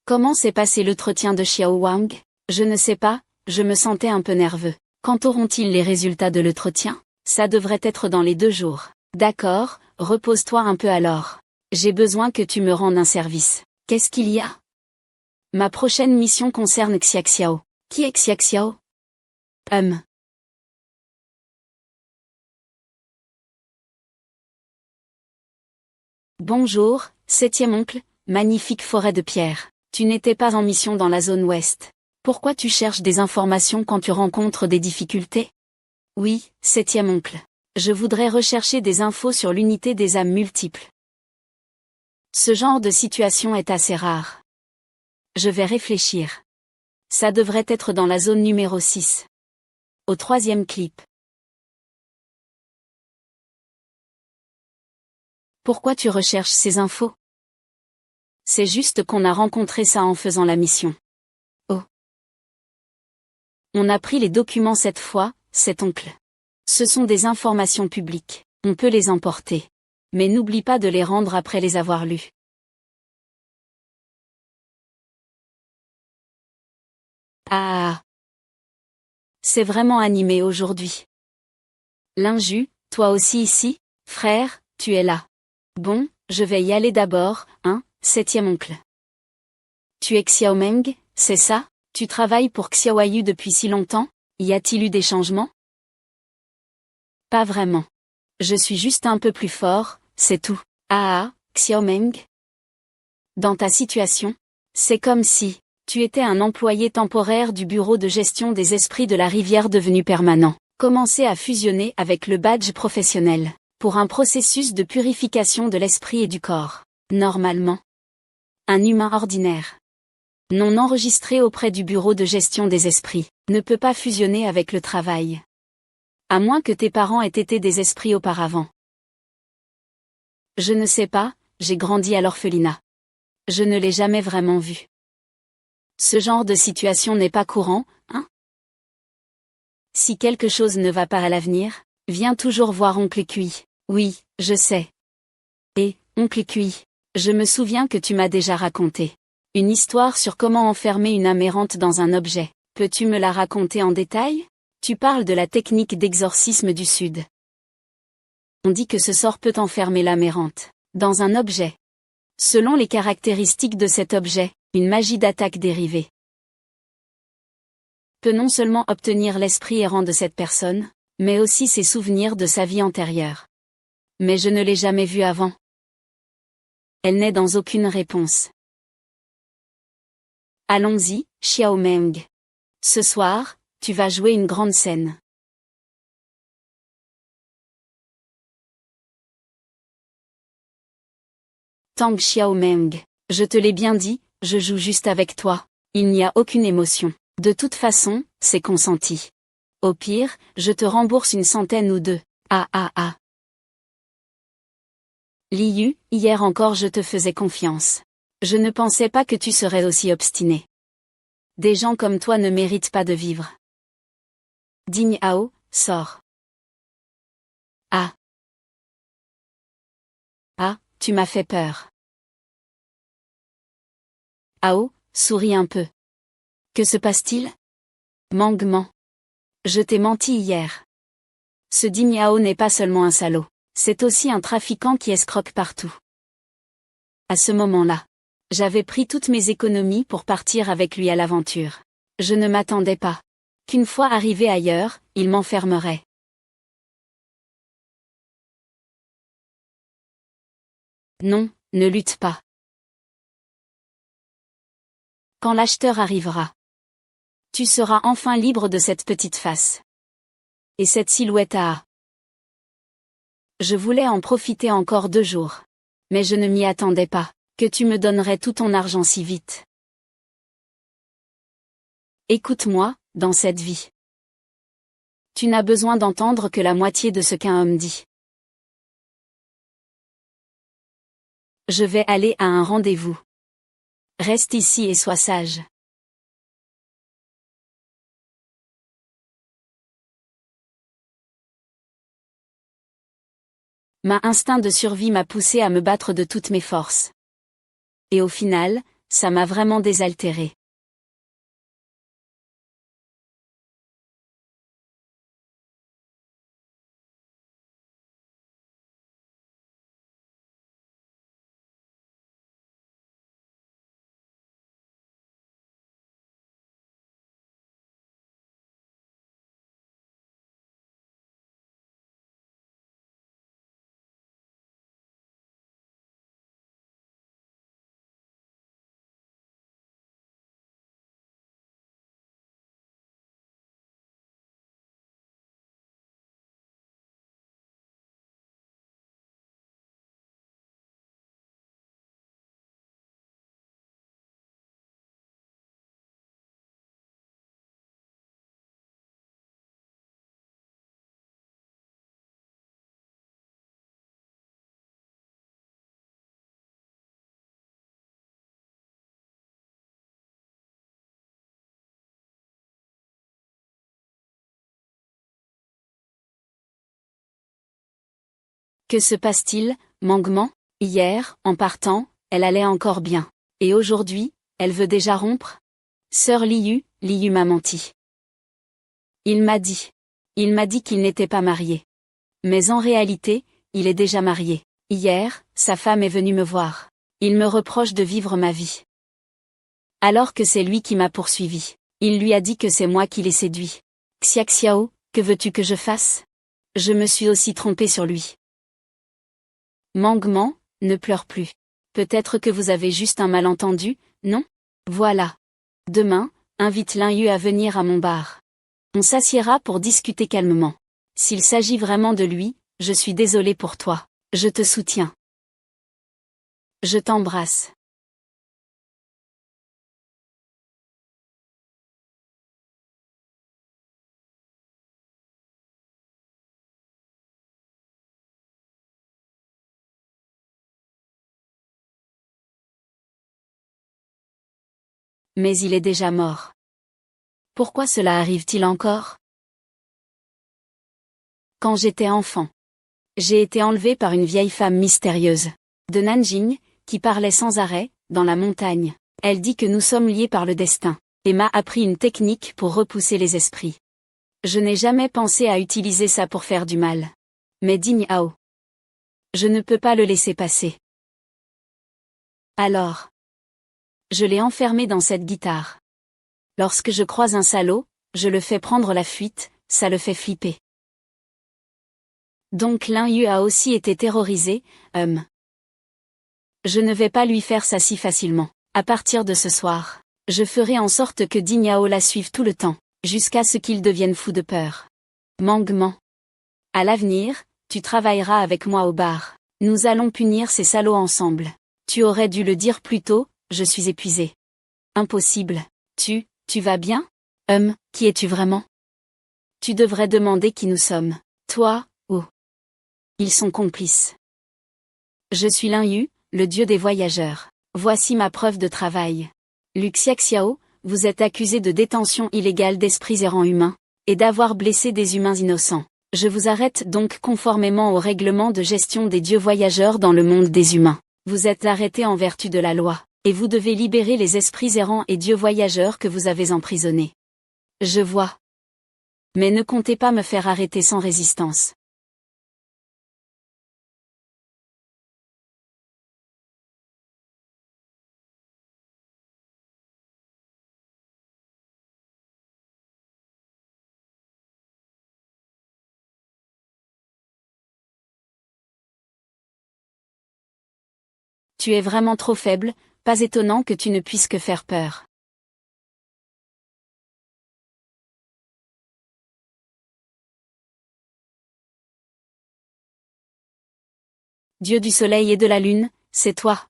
[SPEAKER 1] Comment s'est passé l'entretien de Xiao Wang? Je ne sais pas, je me sentais un peu nerveux. Quand auront-ils les résultats de l'entretien? Ça devrait être dans les 2 jours. D'accord, repose-toi un peu alors. J'ai besoin que tu me rendes un service. Qu'est-ce qu'il y a? Ma prochaine mission concerne Xiaxiao. Qui est Xiaxiao? Bonjour, 7e oncle, magnifique forêt de pierre. Tu n'étais pas en mission dans la zone ouest. Pourquoi tu cherches des informations quand tu rencontres des difficultés? Oui, 7e oncle. Je voudrais rechercher des infos sur l'unité des âmes multiples. Ce genre de situation est assez rare. Je vais réfléchir. Ça devrait être dans la zone numéro 6. Au 3e clip. Pourquoi tu recherches ces infos? C'est juste qu'on a rencontré ça en faisant la mission. Oh. On a pris les documents cette fois, cet oncle. Ce sont des informations publiques, on peut les emporter. Mais n'oublie pas de les rendre après les avoir lus. Ah. C'est vraiment animé aujourd'hui. Linju, toi aussi ici? Frère, tu es là. Bon, je vais y aller d'abord, hein, 7e oncle. Tu es Xiaomeng, c'est ça? Tu travailles pour Xiaoyu depuis si longtemps? Y a-t-il eu des changements? Pas vraiment. Je suis juste un peu plus fort, c'est tout. Ah, Xiaomeng? Dans ta situation, c'est comme si tu étais un employé temporaire du bureau de gestion des esprits de la rivière devenu permanent. Commencez à fusionner avec le badge professionnel, pour un processus de purification de l'esprit et du corps. Normalement. Un humain ordinaire, non enregistré auprès du bureau de gestion des esprits, ne peut pas fusionner avec le travail. À moins que tes parents aient été des esprits auparavant. Je ne sais pas, j'ai grandi à l'orphelinat. Je ne l'ai jamais vraiment vu. Ce genre de situation n'est pas courant, hein? Si quelque chose ne va pas à l'avenir, viens toujours voir Oncle Cui. Oui, je sais. Et, Oncle Cui, je me souviens que tu m'as déjà raconté une histoire sur comment enfermer une âme errante dans un objet. Peux-tu me la raconter en détail? Tu parles de la technique d'exorcisme du Sud. On dit que ce sort peut enfermer l'âme errante dans un objet. Selon les caractéristiques de cet objet, une magie d'attaque dérivée peut non seulement obtenir l'esprit errant de cette personne, mais aussi ses souvenirs de sa vie antérieure. Mais je ne l'ai jamais vue avant. Elle n'est dans aucune réponse. Allons-y, Xiaomeng. Ce soir, tu vas jouer une grande scène. Tang Xiaomeng, je te l'ai bien dit, je joue juste avec toi. Il n'y a aucune émotion. De toute façon, c'est consenti. Au pire, je te rembourse 100 ou 2. Ah ah ah. Liu, hier encore je te faisais confiance. Je ne pensais pas que tu serais aussi obstiné. Des gens comme toi ne méritent pas de vivre. Digne Hao, sors. Ah. Ah, tu m'as fait peur. Hao, souris un peu. Que se passe-t-il? Mangement. Je t'ai menti hier. Ce Digne Hao n'est pas seulement un salaud, c'est aussi un trafiquant qui escroque partout. À ce moment-là, j'avais pris toutes mes économies pour partir avec lui à l'aventure. Je ne m'attendais pas qu'une fois arrivé ailleurs, il m'enfermerait. Non, ne lutte pas. Quand l'acheteur arrivera, tu seras enfin libre de cette petite face. Et cette silhouette à... Je voulais en profiter encore 2 jours. Mais je ne m'y attendais pas, que tu me donnerais tout ton argent si vite. Écoute-moi, dans cette vie. Tu n'as besoin d'entendre que la moitié de ce qu'un homme dit. Je vais aller à un rendez-vous. Reste ici et sois sage. Ma instinct de survie m'a poussé à me battre de toutes mes forces. Et au final, ça m'a vraiment désaltéré. Que se passe-t-il, Mangman? Hier, en partant, elle allait encore bien. Et aujourd'hui, elle veut déjà rompre? Sœur Liu m'a menti. Il m'a dit. Il m'a dit qu'il n'était pas marié. Mais en réalité, il est déjà marié. Hier, sa femme est venue me voir. Il me reproche de vivre ma vie. Alors que c'est lui qui m'a poursuivi. Il lui a dit que c'est moi qui l'ai séduit. Xiaxiao, que veux-tu que je fasse? Je me suis aussi trompée sur lui. Mangman, ne pleure plus. Peut-être que vous avez juste un malentendu, non? Voilà. Demain, invite Lin à venir à mon bar. On s'assiera pour discuter calmement. S'il s'agit vraiment de lui, je suis désolée pour toi. Je te soutiens. Je t'embrasse. Mais il est déjà mort. Pourquoi cela arrive-t-il encore? Quand j'étais enfant, j'ai été enlevée par une vieille femme mystérieuse, de Nanjing, qui parlait sans arrêt, dans la montagne. Elle dit que nous sommes liés par le destin, et m'a appris une technique pour repousser les esprits. Je n'ai jamais pensé à utiliser ça pour faire du mal. Mais Ding Hao, je ne peux pas le laisser passer. Alors, je l'ai enfermé dans cette guitare. Lorsque je croise un salaud, je le fais prendre la fuite, ça le fait flipper. Donc Lin Yu a aussi été terrorisé, Je ne vais pas lui faire ça si facilement. À partir de ce soir, je ferai en sorte que Ding Hao la suive tout le temps, jusqu'à ce qu'il devienne fou de peur. Mangman. À l'avenir, tu travailleras avec moi au bar. Nous allons punir ces salauds ensemble. Tu aurais dû le dire plus tôt, je suis épuisée. Impossible. Tu vas bien? Qui es-tu vraiment? Tu devrais demander qui nous sommes. Toi, ou... Ils sont complices. Je suis Lin Yu, le dieu des voyageurs. Voici ma preuve de travail. Lu Xiaxiao, vous êtes accusé de détention illégale d'esprits errants humains, et d'avoir blessé des humains innocents. Je vous arrête donc conformément au règlement de gestion des dieux voyageurs dans le monde des humains. Vous êtes arrêté en vertu de la loi, et vous devez libérer les esprits errants et dieux voyageurs que vous avez emprisonnés. Je vois. Mais ne comptez pas me faire arrêter sans résistance. Tu es vraiment trop faible, pas étonnant que tu ne puisses que faire peur. Dieu du soleil et de la lune, c'est toi.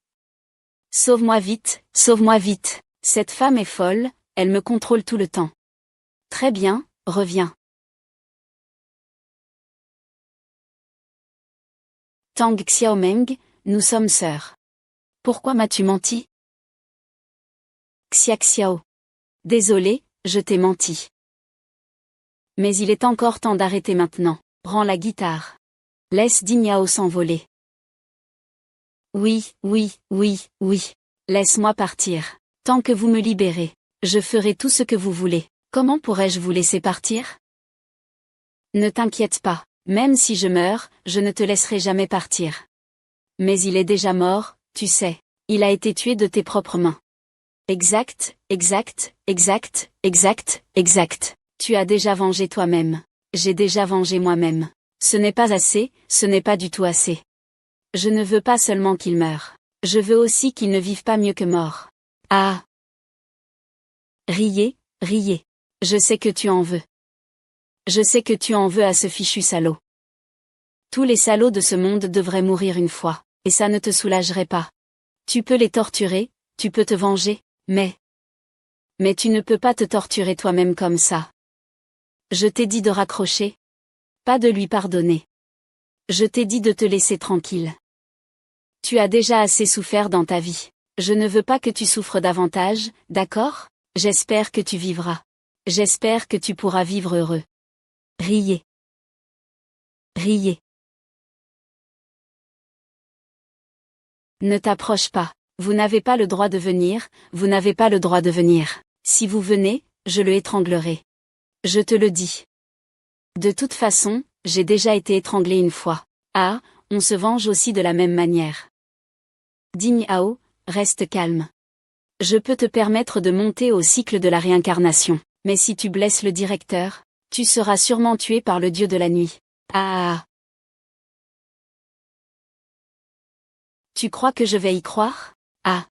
[SPEAKER 1] Sauve-moi vite, sauve-moi vite. Cette femme est folle, elle me contrôle tout le temps. Très bien, reviens. Tang Xiaomeng, nous sommes sœurs. Pourquoi m'as-tu menti? Xiaxiao. Désolé, je t'ai menti. Mais il est encore temps d'arrêter maintenant. Rends la guitare. Laisse Dinyao s'envoler. Oui, oui, oui, oui. Laisse-moi partir. Tant que vous me libérez, je ferai tout ce que vous voulez. Comment pourrais-je vous laisser partir? Ne t'inquiète pas, même si je meurs, je ne te laisserai jamais partir. Mais il est déjà mort, tu sais. Il a été tué de tes propres mains. Exact, exact, exact, exact, exact. Tu as déjà vengé toi-même. J'ai déjà vengé moi-même. Ce n'est pas assez, ce n'est pas du tout assez. Je ne veux pas seulement qu'il meure. Je veux aussi qu'il ne vive pas mieux que mort. Ah! Riez, riez. Je sais que tu en veux. Je sais que tu en veux à ce fichu salaud. Tous les salauds de ce monde devraient mourir une fois, et ça ne te soulagerait pas. Tu peux les torturer, tu peux te venger, mais tu ne peux pas te torturer toi-même comme ça. Je t'ai dit de raccrocher. Pas de lui pardonner. Je t'ai dit de te laisser tranquille. Tu as déjà assez souffert dans ta vie. Je ne veux pas que tu souffres davantage, d'accord? J'espère que tu vivras. J'espère que tu pourras vivre heureux. Riez. Riez. Ne t'approche pas. Vous n'avez pas le droit de venir, vous n'avez pas le droit de venir. Si vous venez, je le étranglerai. Je te le dis. De toute façon, j'ai déjà été étranglé une fois. Ah, on se venge aussi de la même manière. Dinyao, reste calme. Je peux te permettre de monter au cycle de la réincarnation, mais si tu blesses le directeur, tu seras sûrement tué par le dieu de la nuit. Ah! Tu crois que je vais y croire? Ah!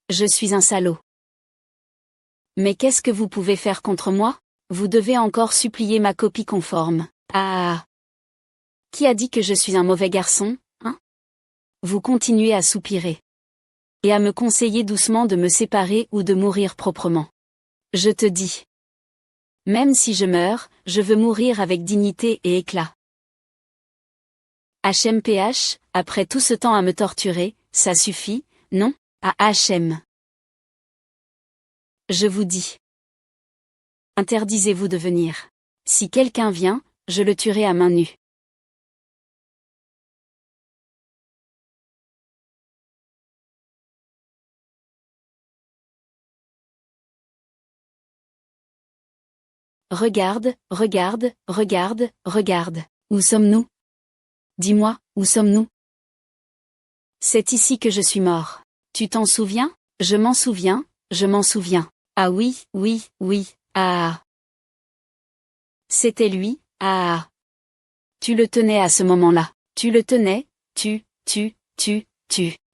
[SPEAKER 1] Je suis un salaud. Mais qu'est-ce que vous pouvez faire contre moi? Vous devez encore supplier ma copie conforme. Ah! Qui a dit que je suis un mauvais garçon, hein? Vous continuez à soupirer. Et à me conseiller doucement de me séparer ou de mourir proprement. Je te dis. Même si je meurs, je veux mourir avec dignité et éclat. HMPH, après tout ce temps à me torturer, ça suffit, non? À HM. Je vous dis. Interdisez-vous de venir. Si quelqu'un vient, je le tuerai à main nue. Regarde, regarde, regarde, regarde. Où sommes-nous? Dis-moi, où sommes-nous? C'est ici que je suis mort. Tu t'en souviens? Je m'en souviens, je m'en souviens. Ah oui, oui, oui, ah. C'était lui, ah. Tu le tenais à ce moment-là. Tu le tenais, tu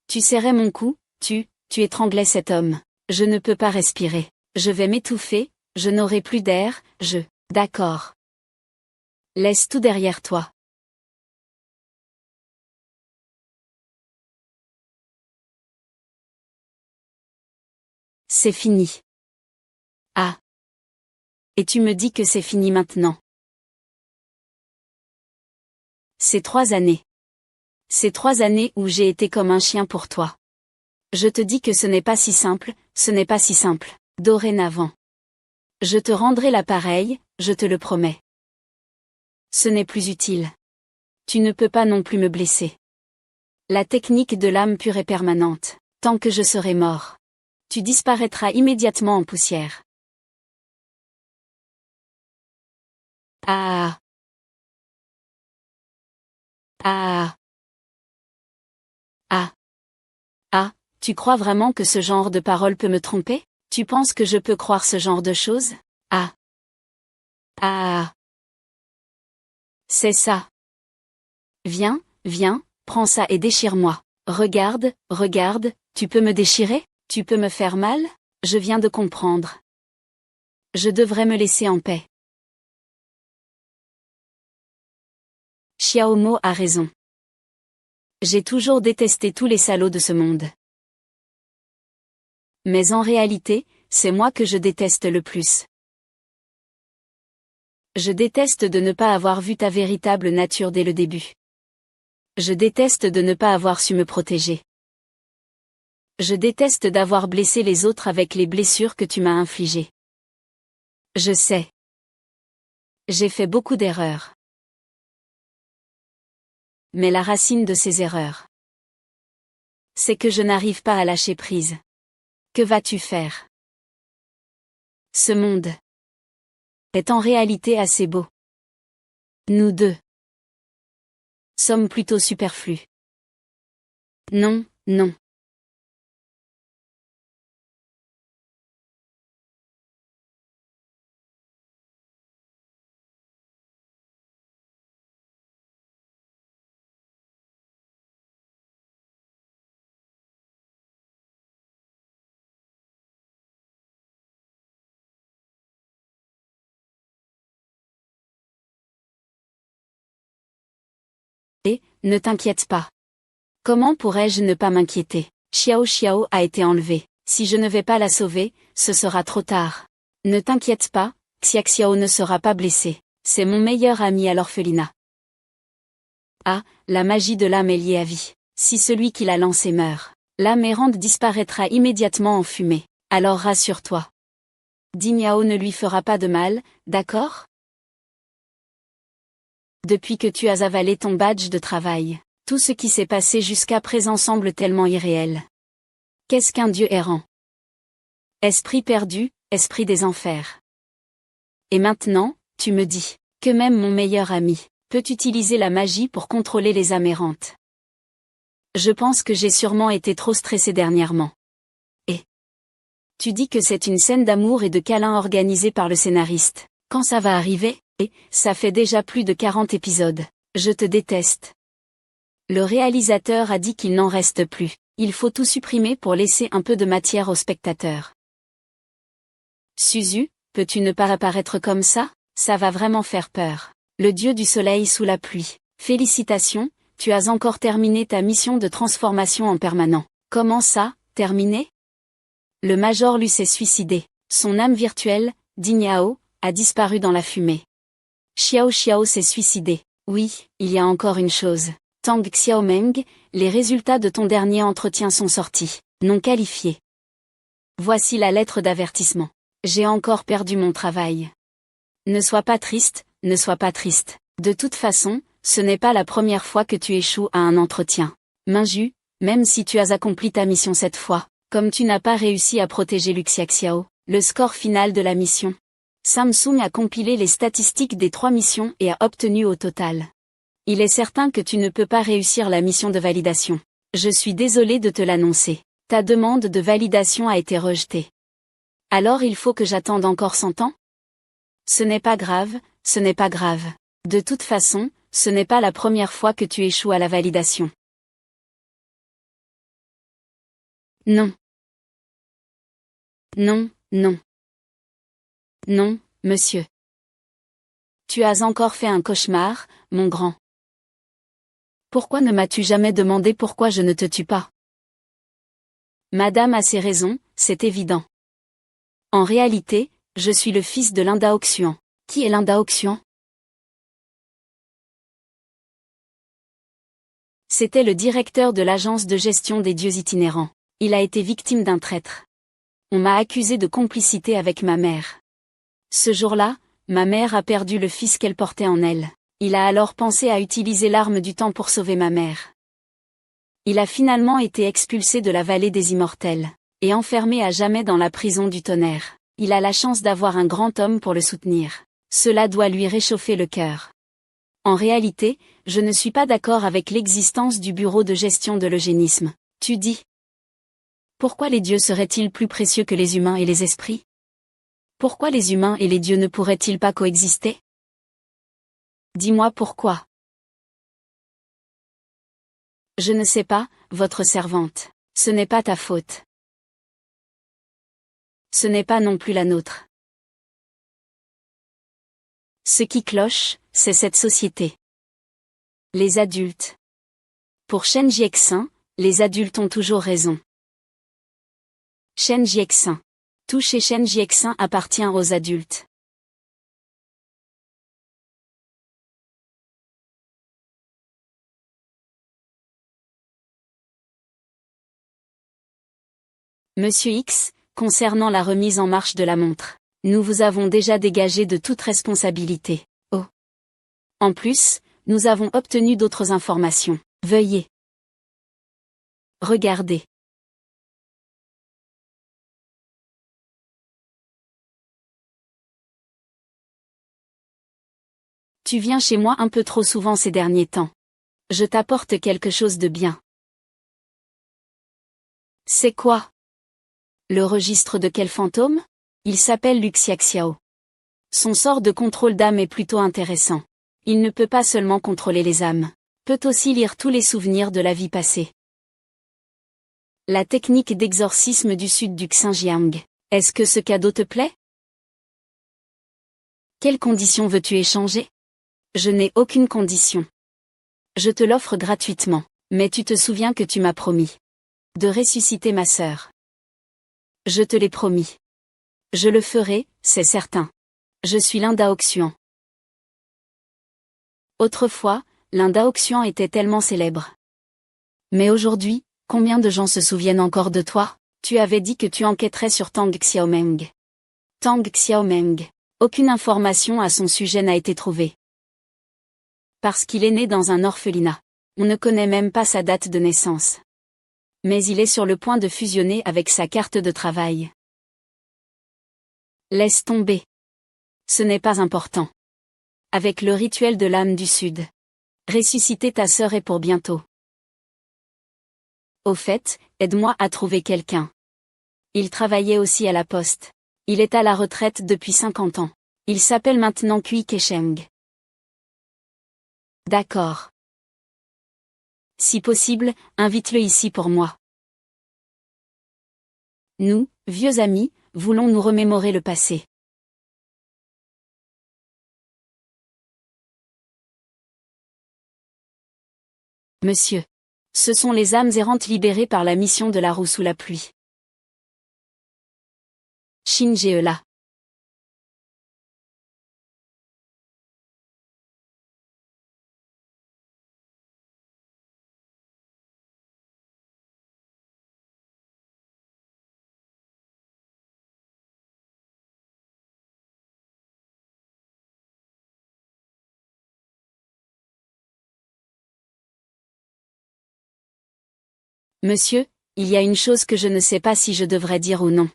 [SPEAKER 1] serrais mon cou, tu étranglais cet homme. Je ne peux pas respirer. Je vais m'étouffer, je n'aurai plus d'air, D'accord. Laisse tout derrière toi. C'est fini. Ah. Et tu me dis que c'est fini maintenant. Ces 3 années. Ces 3 années où j'ai été comme un chien pour toi. Je te dis que ce n'est pas si simple, ce n'est pas si simple. Dorénavant. Je te rendrai l'appareil, je te le promets. Ce n'est plus utile. Tu ne peux pas non plus me blesser. La technique de l'âme pure est permanente. Tant que je serai mort. Tu disparaîtras immédiatement en poussière. Ah. Ah. Ah. Ah, tu crois vraiment que ce genre de parole peut me tromper? Tu penses que je peux croire ce genre de choses? Ah. Ah. C'est ça. Viens, viens, prends ça et déchire-moi. Regarde, regarde, tu peux me déchirer? Tu peux me faire mal? Je viens de comprendre. Je devrais me laisser en paix. Xiaomo a raison. J'ai toujours détesté tous les salauds de ce monde. Mais en réalité, c'est moi que je déteste le plus. Je déteste de ne pas avoir vu ta véritable nature dès le début. Je déteste de ne pas avoir su me protéger. Je déteste d'avoir blessé les autres avec les blessures que tu m'as infligées. Je sais. J'ai fait beaucoup d'erreurs. mais la racine de ses erreurs. C'est que je n'arrive pas à lâcher prise. Que vas-tu faire? Ce monde est en réalité assez beau. Nous deux sommes plutôt superflus. Non, non. Et, ne t'inquiète pas. Comment pourrais-je ne pas m'inquiéter? Xiao Xiao a été enlevée. Si je ne vais pas la sauver, ce sera trop tard. Ne t'inquiète pas, Xiaoxiao ne sera pas blessé. C'est mon meilleur ami à l'orphelinat. Ah, la magie de l'âme est liée à vie. Si celui qui l'a lancée meurt, l'âme errante disparaîtra immédiatement en fumée. Alors rassure-toi. Dingyao ne lui fera pas de mal, d'accord? Depuis que tu as avalé ton badge de travail, tout ce qui s'est passé jusqu'à présent semble tellement irréel. Qu'est-ce qu'un dieu errant? Esprit perdu, esprit des enfers. Et maintenant, tu me dis, que même mon meilleur ami peut utiliser la magie pour contrôler les âmes errantes. Je pense que j'ai sûrement été trop stressée dernièrement. Et tu dis que c'est une scène d'amour et de câlin organisée par le scénariste. Quand ça va arriver? Et ça fait déjà plus de 40 épisodes. Je te déteste. Le réalisateur a dit qu'il n'en reste plus. Il faut tout supprimer pour laisser un peu de matière aux spectateurs. Suzu, peux-tu ne pas apparaître comme ça? Ça va vraiment faire peur. Le dieu du soleil sous la pluie. Félicitations, tu as encore terminé ta mission de transformation en permanent. Comment ça, terminé? Le Major Lu s'est suicidé. Son âme virtuelle, Dingyao, a disparu dans la fumée. Xiao Xiao s'est suicidé. Oui, il y a encore une chose. Tang Xiaomeng, les résultats de ton dernier entretien sont sortis. Non qualifiés. Voici la lettre d'avertissement. J'ai encore perdu mon travail. Ne sois pas triste, ne sois pas triste. De toute façon, ce n'est pas la première fois que tu échoues à un entretien. Minju, même si tu as accompli ta mission cette fois, comme tu n'as pas réussi à protéger Lu Xiaoxiao, le score final de la mission. Samsung a compilé les statistiques des 3 missions et a obtenu au total. Il est certain que tu ne peux pas réussir la mission de validation. Je suis désolé de te l'annoncer. Ta demande de validation a été rejetée. Alors il faut que j'attende encore 100 ans? Ce n'est pas grave, ce n'est pas grave. De toute façon, ce n'est pas la première fois que tu échoues à la validation. Non. Non, non. Non, monsieur. Tu as encore fait un cauchemar, mon grand. Pourquoi ne m'as-tu jamais demandé pourquoi je ne te tue pas? Madame a ses raisons, c'est évident. En réalité, je suis le fils de l'Indaoxuan. Qui est l'Indaoxuan? C'était le directeur de l'agence de gestion des dieux itinérants. Il a été victime d'un traître. On m'a accusé de complicité avec ma mère. Ce jour-là, ma mère a perdu le fils qu'elle portait en elle. Il a alors pensé à utiliser l'arme du temps pour sauver ma mère. Il a finalement été expulsé de la vallée des immortels, et enfermé à jamais dans la prison du tonnerre. Il a la chance d'avoir un grand homme pour le soutenir. Cela doit lui réchauffer le cœur. En réalité, je ne suis pas d'accord avec l'existence du bureau de gestion de l'eugénisme. Tu dis. Pourquoi les dieux seraient-ils plus précieux que les humains et les esprits? Pourquoi les humains et les dieux ne pourraient-ils pas coexister? Dis-moi pourquoi. Je ne sais pas, votre servante. Ce n'est pas ta faute. Ce n'est pas non plus la nôtre. Ce qui cloche, c'est cette société. Les adultes. Pour Shen Jiexin, les adultes ont toujours raison. Shen Jiexin. Tout chez Shen Jiexin appartient aux adultes. Monsieur X, concernant la remise en marche de la montre, nous vous avons déjà dégagé de toute responsabilité. Oh. En plus, Nous avons obtenu d'autres informations. Veuillez regarder. Tu viens chez moi un peu trop souvent ces derniers temps. Je t'apporte quelque chose de bien. C'est quoi? Le registre de quel fantôme? Il s'appelle Luxia Xiao. Son sort de contrôle d'âme est plutôt intéressant. Il ne peut pas seulement contrôler les âmes, peut aussi lire tous les souvenirs de la vie passée. La technique d'exorcisme du sud du Xinjiang. Est-ce que ce cadeau te plaît? Quelles conditions veux-tu échanger? Je n'ai aucune condition. Je te l'offre gratuitement, mais tu te souviens que tu m'as promis de ressusciter ma sœur. Je te l'ai promis. Je le ferai, c'est certain. Je suis l'Indaoxuan. Autrefois, l'Indaoxuan était tellement célèbre. Mais aujourd'hui, combien de gens se souviennent encore de toi? Tu avais dit que tu enquêterais sur Tang Xiaomeng. Tang Xiaomeng. Aucune information à son sujet n'a été trouvée. Parce qu'il est né dans un orphelinat. On ne connaît même pas sa date de naissance. Mais il est sur le point de fusionner avec sa carte de travail. Laisse tomber. Ce n'est pas important. Avec le rituel de l'âme du Sud. Ressusciter ta sœur est pour bientôt. Au fait, aide-moi à trouver quelqu'un. Il travaillait aussi à la poste. Il est à la retraite depuis 50 ans. Il s'appelle maintenant Kui Kesheng. D'accord. Si possible, invite-le ici pour moi. Nous, vieux amis, voulons nous remémorer le passé. Monsieur. Ce sont les âmes errantes libérées par la mission de la roue sous la pluie. Shingeela. Monsieur, il y a une chose que je ne sais pas si je devrais dire ou non.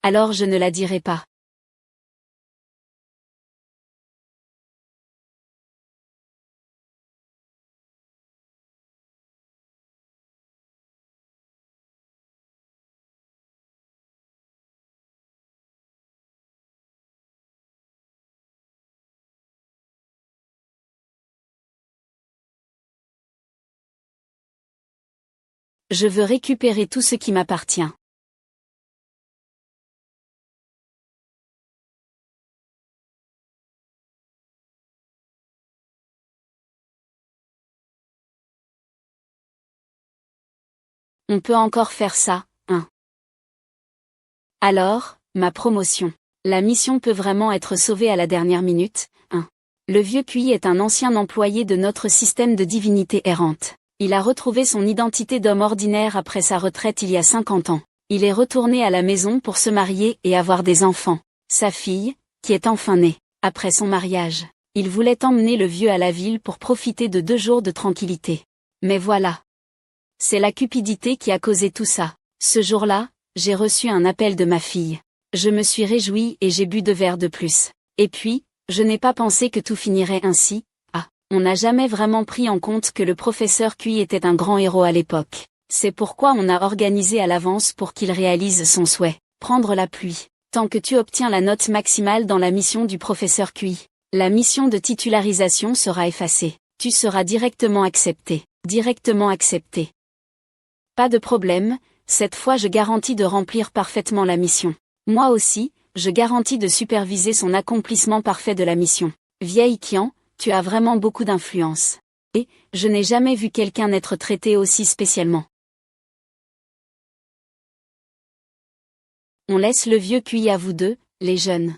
[SPEAKER 1] Alors je ne la dirai pas. Je veux récupérer tout ce qui m'appartient. On peut encore faire ça, hein. Alors, ma promotion. La mission peut vraiment être sauvée à la dernière minute, hein. Le vieux Kui est un ancien employé de notre système de divinité errante. Il a retrouvé son identité d'homme ordinaire après sa retraite il y a 50 ans. Il est retourné à la maison pour se marier et avoir des enfants. Sa fille, qui est enfin née, après son mariage. Il voulait emmener le vieux à la ville pour profiter de 2 jours de tranquillité. Mais voilà. C'est la cupidité qui a causé tout ça. Ce jour-là, j'ai reçu un appel de ma fille. Je me suis réjouie et j'ai bu 2 verres de plus. Et puis, je n'ai pas pensé que tout finirait ainsi. Ah, on n'a jamais vraiment pris en compte que le professeur Kui était un grand héros à l'époque. C'est pourquoi on a organisé à l'avance pour qu'il réalise son souhait. Prendre la pluie. Tant que tu obtiens la note maximale dans la mission du professeur Kui, la mission de titularisation sera effacée. Tu seras directement accepté. Directement accepté. Pas de problème, cette fois je garantis de remplir parfaitement la mission. Moi aussi, je garantis de superviser son accomplissement parfait de la mission. Vieille Qian, tu as vraiment beaucoup d'influence. Et, je n'ai jamais vu quelqu'un être traité aussi spécialement. On laisse le vieux Kui à vous deux, les jeunes.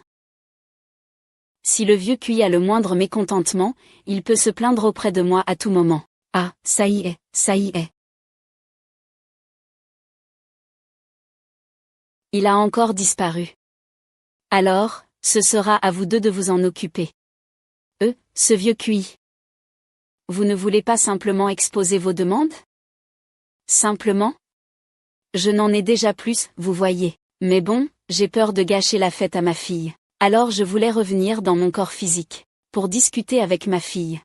[SPEAKER 1] Si le vieux Kui a le moindre mécontentement, il peut se plaindre auprès de moi à tout moment. Ah, ça y est, ça y est. Il a encore disparu. Alors, ce sera à vous deux de vous en occuper. Ce vieux Kui. Vous ne voulez pas simplement exposer vos demandes? Simplement? Je n'en ai déjà plus, vous voyez. Mais bon, j'ai peur de gâcher la fête à ma fille. Alors je voulais revenir dans mon corps physique. Pour discuter avec ma fille.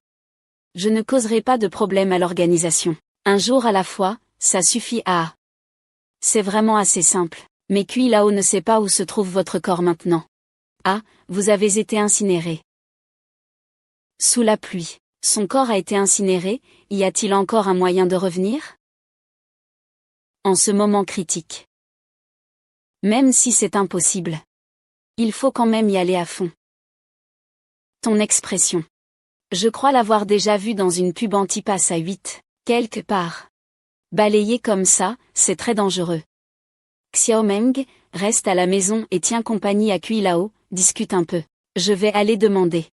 [SPEAKER 1] Je ne causerai pas de problème à l'organisation. Un jour à la fois, ça suffit à... C'est vraiment assez simple. Mais Kui Lao ne sait pas où se trouve votre corps maintenant. Ah, vous avez été incinéré. Sous la pluie. Son corps a été incinéré, y a-t-il encore un moyen de revenir? En ce moment critique. Même si c'est impossible. Il faut quand même y aller à fond. Ton expression. Je crois l'avoir déjà vue dans une pub anti-pass à 8, quelque part. Balayer comme ça, c'est très dangereux. Xiaomeng, reste à la maison et tiens compagnie à Kui Lao, discute un peu. Je vais aller demander.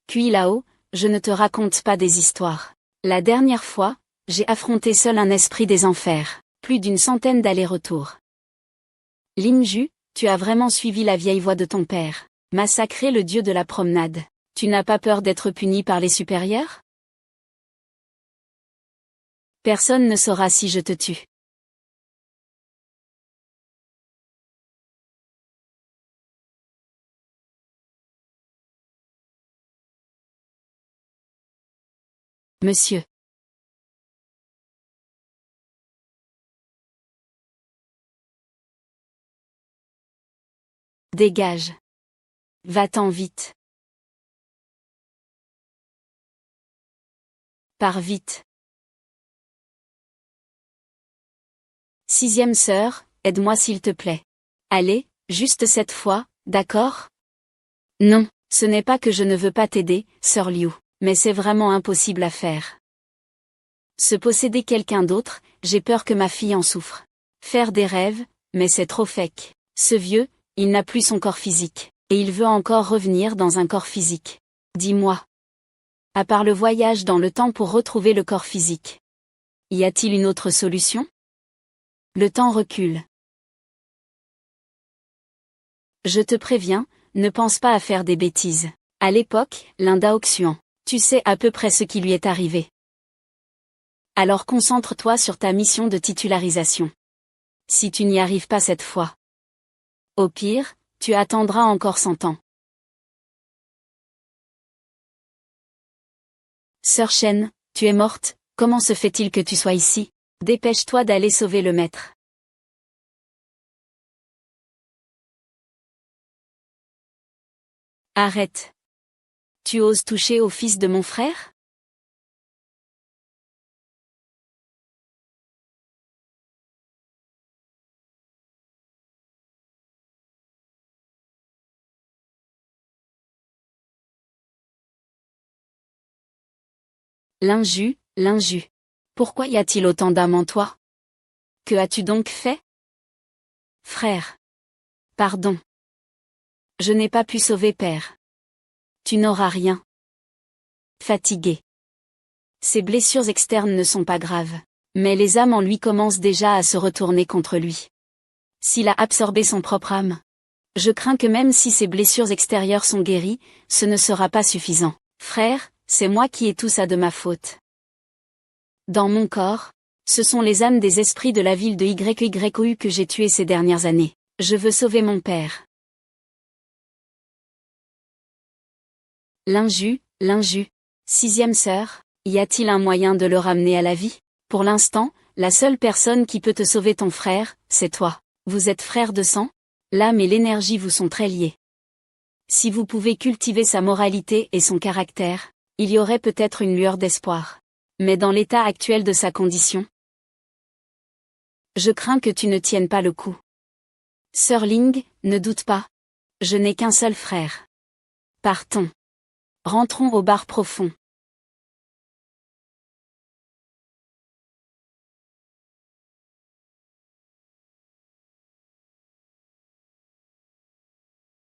[SPEAKER 1] Kui Lao, je ne te raconte pas des histoires. La dernière fois, j'ai affronté seul un esprit des enfers, plus d'une centaine d'allers-retours. Lin Ju, tu as vraiment suivi la vieille voie de ton père, massacrer le dieu de la promenade. Tu n'as pas peur d'être puni par les supérieurs? Personne ne saura si je te tue. Monsieur. Dégage. Va-t'en vite. Pars vite. Sixième sœur, aide-moi s'il te plaît. Allez, juste cette fois, d'accord? Non, ce n'est pas que je ne veux pas t'aider, sœur Liu, mais c'est vraiment impossible à faire. Se posséder quelqu'un d'autre, j'ai peur que ma fille en souffre. Faire des rêves, mais c'est trop fake. Ce vieux, il n'a plus son corps physique, et il veut encore revenir dans un corps physique. Dis-moi. À part le voyage dans le temps pour retrouver le corps physique. Y a-t-il une autre solution? Le temps recule. Je te préviens, ne pense pas à faire des bêtises. À l'époque, Lin Daoxuan, tu sais à peu près ce qui lui est arrivé. Alors concentre-toi sur ta mission de titularisation. Si tu n'y arrives pas cette fois. Au pire, tu attendras encore 100 ans. Sœur Shen, tu es morte, comment se fait-il que tu sois ici? Dépêche-toi d'aller sauver le maître. Arrête. Tu oses toucher au fils de mon frère? L'inju. Pourquoi y a-t-il autant d'âme en toi? Que as-tu donc fait? Frère. Pardon. Je n'ai pas pu sauver père. Tu n'auras rien. Fatigué. Ses blessures externes ne sont pas graves. Mais les âmes en lui commencent déjà à se retourner contre lui. S'il a absorbé son propre âme. Je crains que même si ses blessures extérieures sont guéries, ce ne sera pas suffisant. Frère, c'est moi qui ai tout ça de ma faute. Dans mon corps, ce sont les âmes des esprits de la ville de YYOU que j'ai tués ces dernières années. Je veux sauver mon père. L'inju. Sixième sœur, y a-t-il un moyen de le ramener à la vie? Pour l'instant, la seule personne qui peut te sauver ton frère, c'est toi. Vous êtes frères de sang? L'âme et l'énergie vous sont très liés. Si vous pouvez cultiver sa moralité et son caractère, il y aurait peut-être une lueur d'espoir. Mais dans l'état actuel de sa condition, je crains que tu ne tiennes pas le coup. Sœur Ling, ne doute pas. Je n'ai qu'un seul frère. Partons. Rentrons au bar profond.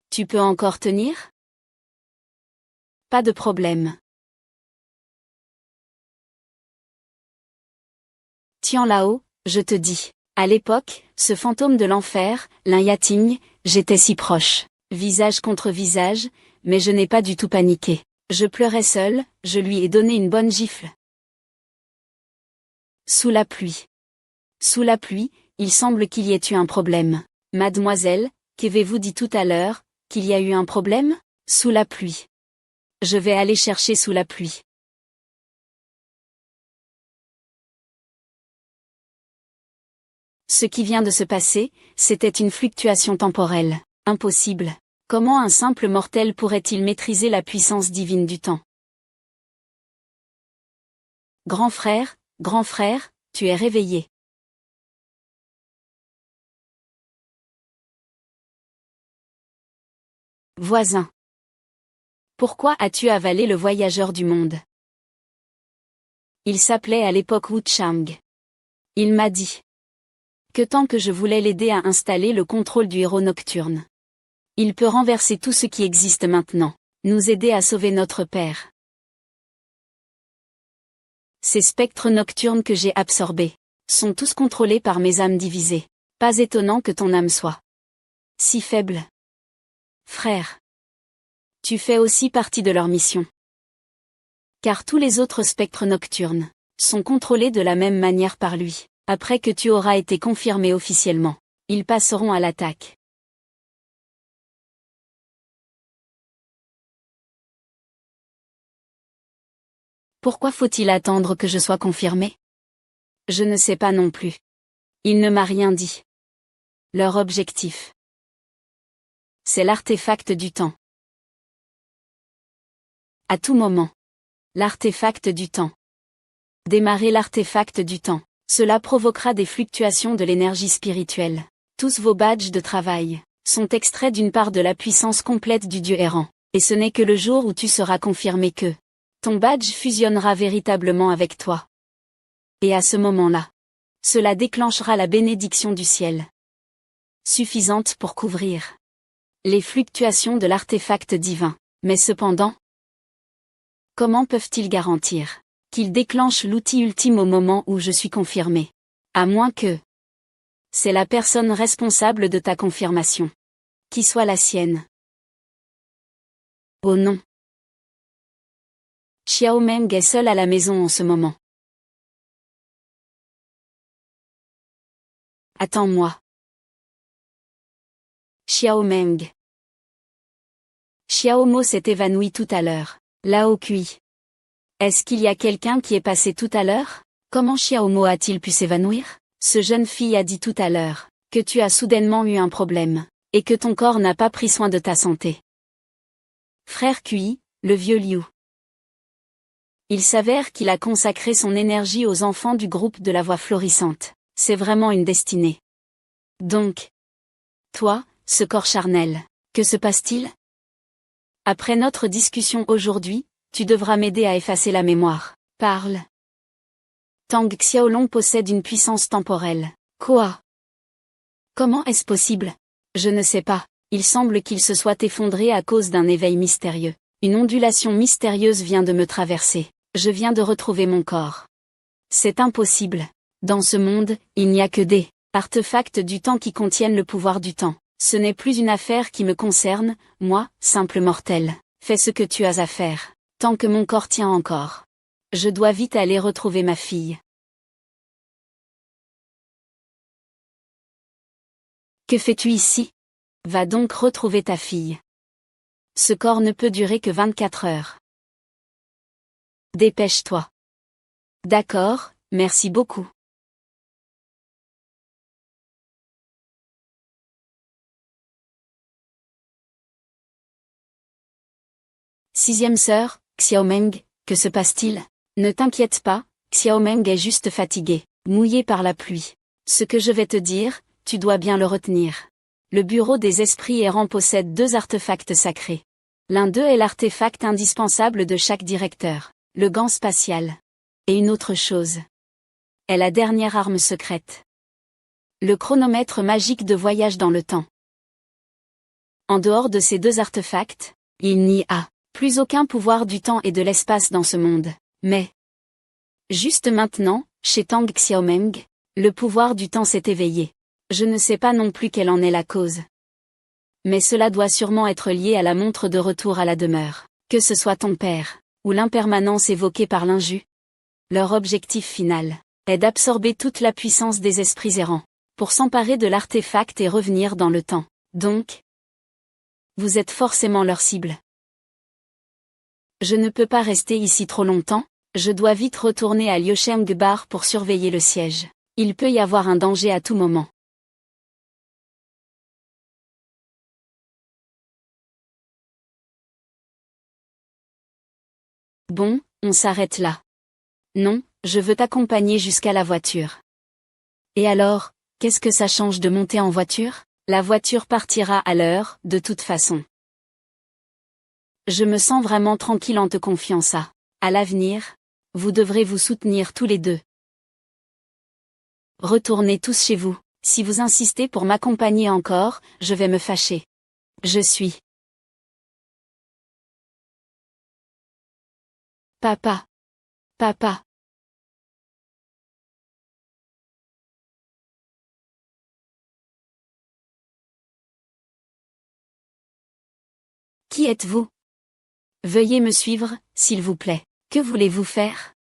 [SPEAKER 1] Tu peux encore tenir? Pas de problème. Tiens là-haut, je te dis. À l'époque, ce fantôme de l'enfer, Lin Yating, j'étais si proche. Visage contre visage, mais je n'ai pas du tout paniqué. Je pleurais seule, je lui ai donné une bonne gifle. Sous la pluie. Sous la pluie, il semble qu'il y ait eu un problème. Mademoiselle, qu'avez-vous dit tout à l'heure, qu'il y a eu un problème? Sous la pluie. Je vais aller chercher sous la pluie. Ce qui vient de se passer, c'était une fluctuation temporelle. Impossible. Comment un simple mortel pourrait-il maîtriser la puissance divine du temps? Grand frère, tu es réveillé. Voisin. Pourquoi as-tu avalé le voyageur du monde? Il s'appelait à l'époque Wu Chang. Il m'a dit que tant que je voulais l'aider à installer le contrôle du héros nocturne. Il peut renverser tout ce qui existe maintenant, nous aider à sauver notre père. Ces spectres nocturnes que j'ai absorbés sont tous contrôlés par mes âmes divisées. Pas étonnant que ton âme soit si faible. Frère, tu fais aussi partie de leur mission. Car tous les autres spectres nocturnes sont contrôlés de la même manière par lui. Après que tu auras été confirmé officiellement, ils passeront à l'attaque. Pourquoi faut-il attendre que je sois confirmé? Je ne sais pas non plus. Il ne m'a rien dit. Leur objectif, c'est l'artefact du temps. À tout moment. L'artefact du temps. Démarrer l'artefact du temps. Cela provoquera des fluctuations de l'énergie spirituelle. Tous vos badges de travail sont extraits d'une part de la puissance complète du Dieu errant. Et ce n'est que le jour où tu seras confirmé que ton badge fusionnera véritablement avec toi. Et à ce moment-là, cela déclenchera la bénédiction du ciel, suffisante pour couvrir les fluctuations de l'artefact divin. Mais cependant, comment peuvent-ils garantir qu'ils déclenchent l'outil ultime au moment où je suis confirmé? À moins que c'est la personne responsable de ta confirmation qui soit la sienne. Oh non. Xiao Meng est seul à la maison en ce moment. Attends-moi. Xiao Meng. Xiao Mo s'est évanoui tout à l'heure. Lao Kui. Est-ce qu'il y a quelqu'un qui est passé tout à l'heure? Comment Xiao Mo a-t-il pu s'évanouir? Ce jeune fille a dit tout à l'heure que tu as soudainement eu un problème, et que ton corps n'a pas pris soin de ta santé. Frère Kui, le vieux Liu. Il s'avère qu'il a consacré son énergie aux enfants du groupe de la voix florissante. C'est vraiment une destinée. Donc, toi, ce corps charnel, que se passe-t-il? Après notre discussion aujourd'hui, tu devras m'aider à effacer la mémoire. Parle. Tang Xiaolong possède une puissance temporelle. Quoi? Comment est-ce possible? Je ne sais pas. Il semble qu'il se soit effondré à cause d'un éveil mystérieux. Une ondulation mystérieuse vient de me traverser. Je viens de retrouver mon corps. C'est impossible. Dans ce monde, il n'y a que des artefacts du temps qui contiennent le pouvoir du temps. Ce n'est plus une affaire qui me concerne, moi, simple mortel. Fais ce que tu as à faire. Tant que mon corps tient encore. Je dois vite aller retrouver ma fille. Que fais-tu ici? Va donc retrouver ta fille. Ce corps ne peut durer que 24 heures. Dépêche-toi. D'accord, merci beaucoup. Sixième sœur, Xiaomeng, que se passe-t-il? Ne t'inquiète pas, Xiaomeng est juste fatiguée, mouillée par la pluie. Ce que je vais te dire, tu dois bien le retenir. Le bureau des esprits errants possède 2 artefacts sacrés. L'un d'eux est l'artefact indispensable de chaque directeur, le gant spatial. Et une autre chose est la dernière arme secrète. Le chronomètre magique de voyage dans le temps. En dehors de ces 2 artefacts, il n'y a plus aucun pouvoir du temps et de l'espace dans ce monde. Mais, juste maintenant, chez Tang Xiaomeng, le pouvoir du temps s'est éveillé. Je ne sais pas non plus quelle en est la cause. Mais cela doit sûrement être lié à la montre de retour à la demeure. Que ce soit ton père, ou l'impermanence évoquée par l'inju. Leur objectif final est d'absorber toute la puissance des esprits errants, pour s'emparer de l'artefact et revenir dans le temps. Donc, vous êtes forcément leur cible. Je ne peux pas rester ici trop longtemps, je dois vite retourner à Liusheng-bar pour surveiller le siège. Il peut y avoir un danger à tout moment. Bon, on s'arrête là. Non, je veux t'accompagner jusqu'à la voiture. Et alors, qu'est-ce que ça change de monter en voiture? La voiture partira à l'heure, de toute façon. Je me sens vraiment tranquille en te confiant ça. À l'avenir, vous devrez vous soutenir tous les deux. Retournez tous chez vous. Si vous insistez pour m'accompagner encore, je vais me fâcher. Je suis. Papa. Papa. Qui êtes-vous? Veuillez me suivre, s'il vous plaît. Que voulez-vous faire?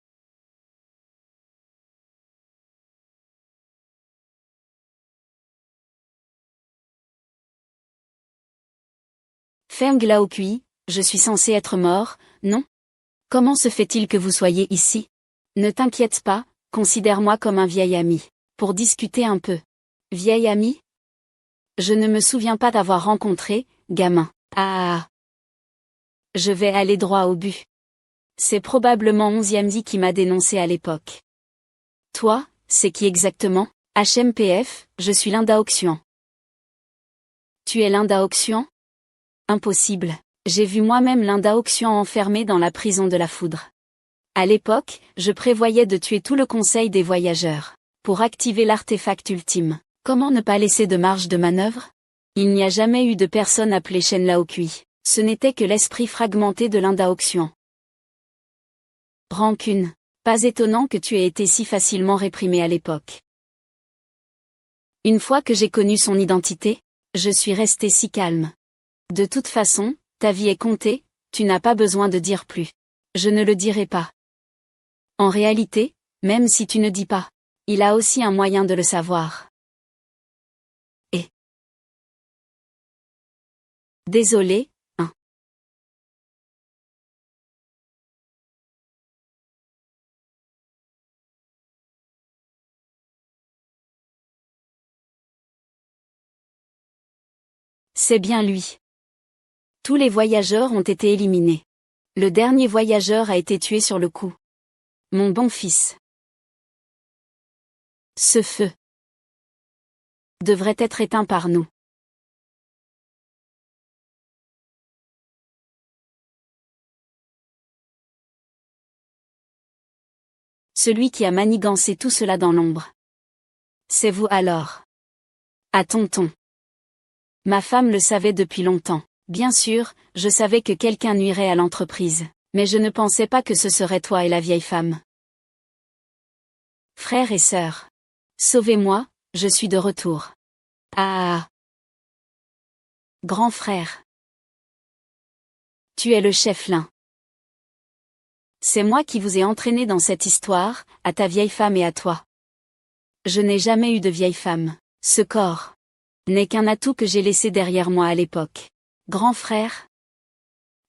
[SPEAKER 1] Feng Laokui, je suis censé être mort, non? Comment se fait-il que vous soyez ici? Ne t'inquiète pas, considère-moi comme un vieil ami. Pour discuter un peu. Vieil ami? Je ne me souviens pas d'avoir rencontré, gamin. Ah. Je vais aller droit au but. C'est probablement 11e dit qui m'a dénoncé à l'époque. Toi, c'est qui exactement? HMPF, je suis Linda Oxuan. Tu es Linda Oxuan? Impossible. J'ai vu moi-même Linda Oxuan enfermée dans la prison de la foudre. À l'époque, je prévoyais de tuer tout le conseil des voyageurs, pour activer l'artefact ultime. Comment ne pas laisser de marge de manœuvre? Il n'y a jamais eu de personne appelée Shen Laokui. Ce n'était que l'esprit fragmenté de Linda Oxuan. Rancune. Pas étonnant que tu aies été si facilement réprimé à l'époque. Une fois que j'ai connu son identité, je suis resté si calme. De toute façon, ta vie est comptée, tu n'as pas besoin de dire plus. Je ne le dirai pas. En réalité, même si tu ne dis pas, il a aussi un moyen de le savoir. Et désolé, hein. C'est bien lui. Tous les voyageurs ont été éliminés. Le dernier voyageur a été tué sur le coup. Mon bon fils. Ce feu devrait être éteint par nous. Celui qui a manigancé tout cela dans l'ombre. C'est vous alors. À tonton. Ma femme le savait depuis longtemps. Bien sûr, je savais que quelqu'un nuirait à l'entreprise, mais je ne pensais pas que ce serait toi et la vieille femme. Frères et sœurs. Sauvez-moi, je suis de retour. Ah. Grand frère. Tu es le chef Lin. C'est moi qui vous ai entraîné dans cette histoire, à ta vieille femme et à toi. Je n'ai jamais eu de vieille femme. Ce corps n'est qu'un atout que j'ai laissé derrière moi à l'époque. Grand frère.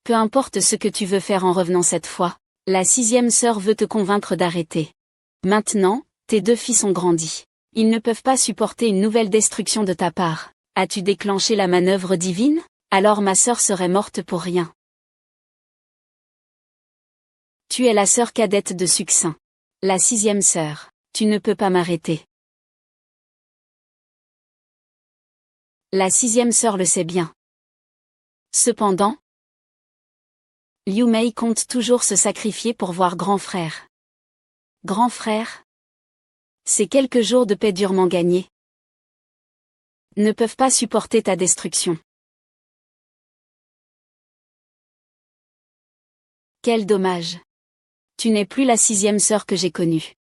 [SPEAKER 1] Peu importe ce que tu veux faire en revenant cette fois, la 6e sœur veut te convaincre d'arrêter. Maintenant, tes 2 fils ont grandi. Ils ne peuvent pas supporter une nouvelle destruction de ta part. As-tu déclenché la manœuvre divine? Alors ma sœur serait morte pour rien. Tu es la sœur cadette de Succinct. La 6e sœur. Tu ne peux pas m'arrêter. La 6e sœur le sait bien. Cependant, Liu Mei compte toujours se sacrifier pour voir grand frère. Grand frère? Ces quelques jours de paix durement gagnés ne peuvent pas supporter ta destruction. Quel dommage. Tu n'es plus la 6e sœur que j'ai connue.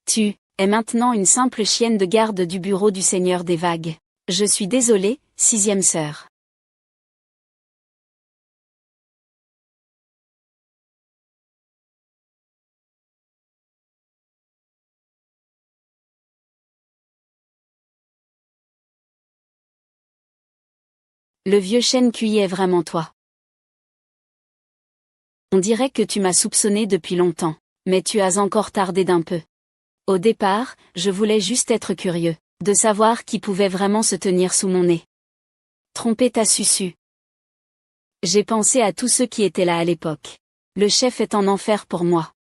[SPEAKER 1] Tu es maintenant une simple chienne de garde du bureau du Seigneur des Vagues. Je suis désolé, 6e sœur. Le vieux Shen Kui est vraiment toi. On dirait que tu m'as soupçonné depuis longtemps, mais tu as encore tardé d'un peu. Au départ, je voulais juste être curieux, de savoir qui pouvait vraiment se tenir sous mon nez. Tromper ta susu. J'ai pensé à tous ceux qui étaient là à l'époque. Le chef est en enfer pour moi.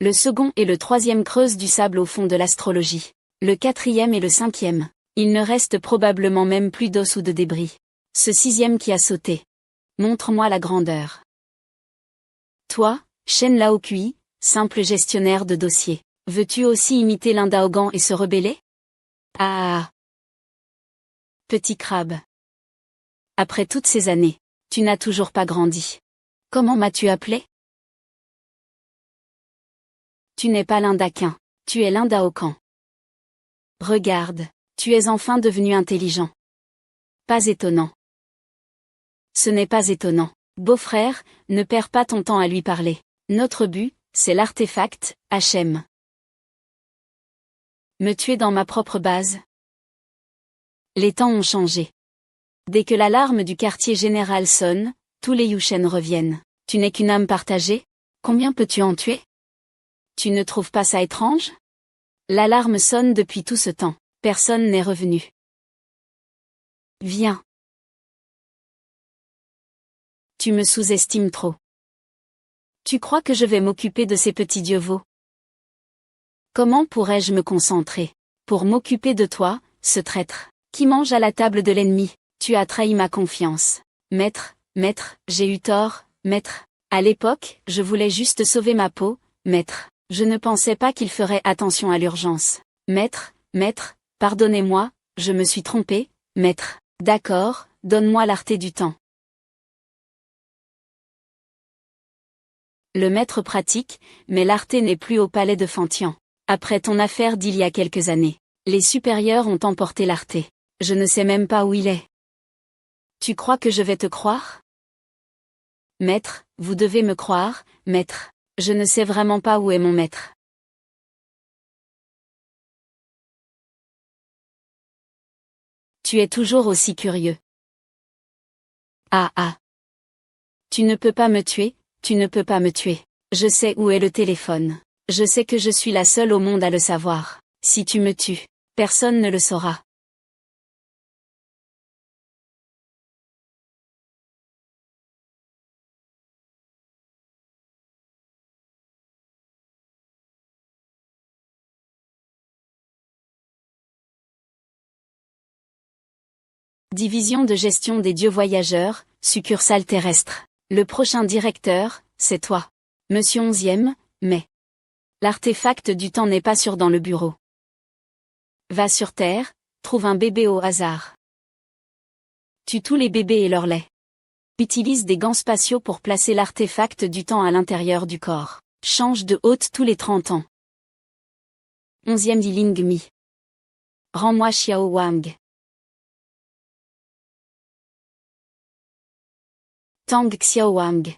[SPEAKER 1] Le second et le troisième creusent du sable au fond de l'astrologie. Le quatrième et le cinquième. Il ne reste probablement même plus d'os ou de débris. Ce sixième qui a sauté. Montre-moi la grandeur. Toi, Shen Laokui, simple gestionnaire de dossier. Veux-tu aussi imiter l'Indaogan et se rebeller? Ah. Petit crabe. Après toutes ces années, tu n'as toujours pas grandi. Comment m'as-tu appelé? Tu n'es pas l'Indaquin, tu es l'Indaokan. Regarde, tu es enfin devenu intelligent. Pas étonnant. Ce n'est pas étonnant. Beau-frère, ne perds pas ton temps à lui parler. Notre but, c'est l'artefact, HM. Me tuer dans ma propre base? Les temps ont changé. Dès que l'alarme du quartier général sonne, tous les Yushen reviennent. Tu n'es qu'une âme partagée? Combien peux-tu en tuer? Tu ne trouves pas ça étrange? L'alarme sonne depuis tout ce temps. Personne n'est revenu. Viens. Tu me sous-estimes trop. Tu crois que je vais m'occuper de ces petits dieux veaux? Comment pourrais-je me concentrer pour m'occuper de toi, ce traître, qui mange à la table de l'ennemi? Tu as trahi ma confiance. Maître, j'ai eu tort, maître. À l'époque, je voulais juste sauver ma peau, maître. Je ne pensais pas qu'il ferait attention à l'urgence. Maître, pardonnez-moi, je me suis trompé, maître. D'accord, donne-moi l'arté du temps. Le maître pratique, mais l'arté n'est plus au palais de Fantian. Après ton affaire d'il y a quelques années, les supérieurs ont emporté l'arté. Je ne sais même pas où il est. Tu crois que je vais te croire? Maître, vous devez me croire, maître. Je ne sais vraiment pas où est mon maître. Tu es toujours aussi curieux. Ah. Tu ne peux pas me tuer, tu ne peux pas me tuer. Je sais où est le téléphone. Je sais que je suis la seule au monde à le savoir. Si tu me tues, personne ne le saura. Division de gestion des dieux voyageurs, succursale terrestre. Le prochain directeur, c'est toi. Monsieur 11e, mais l'artefact du temps n'est pas sûr dans le bureau. Va sur Terre, trouve un bébé au hasard. Tue tous les bébés et leur lait. Utilise des gants spatiaux pour placer l'artefact du temps à l'intérieur du corps. Change de hôte tous les 30 ans. 11e Yiling Mi. Rends-moi Xiao Wang. Tang Xiao Wang.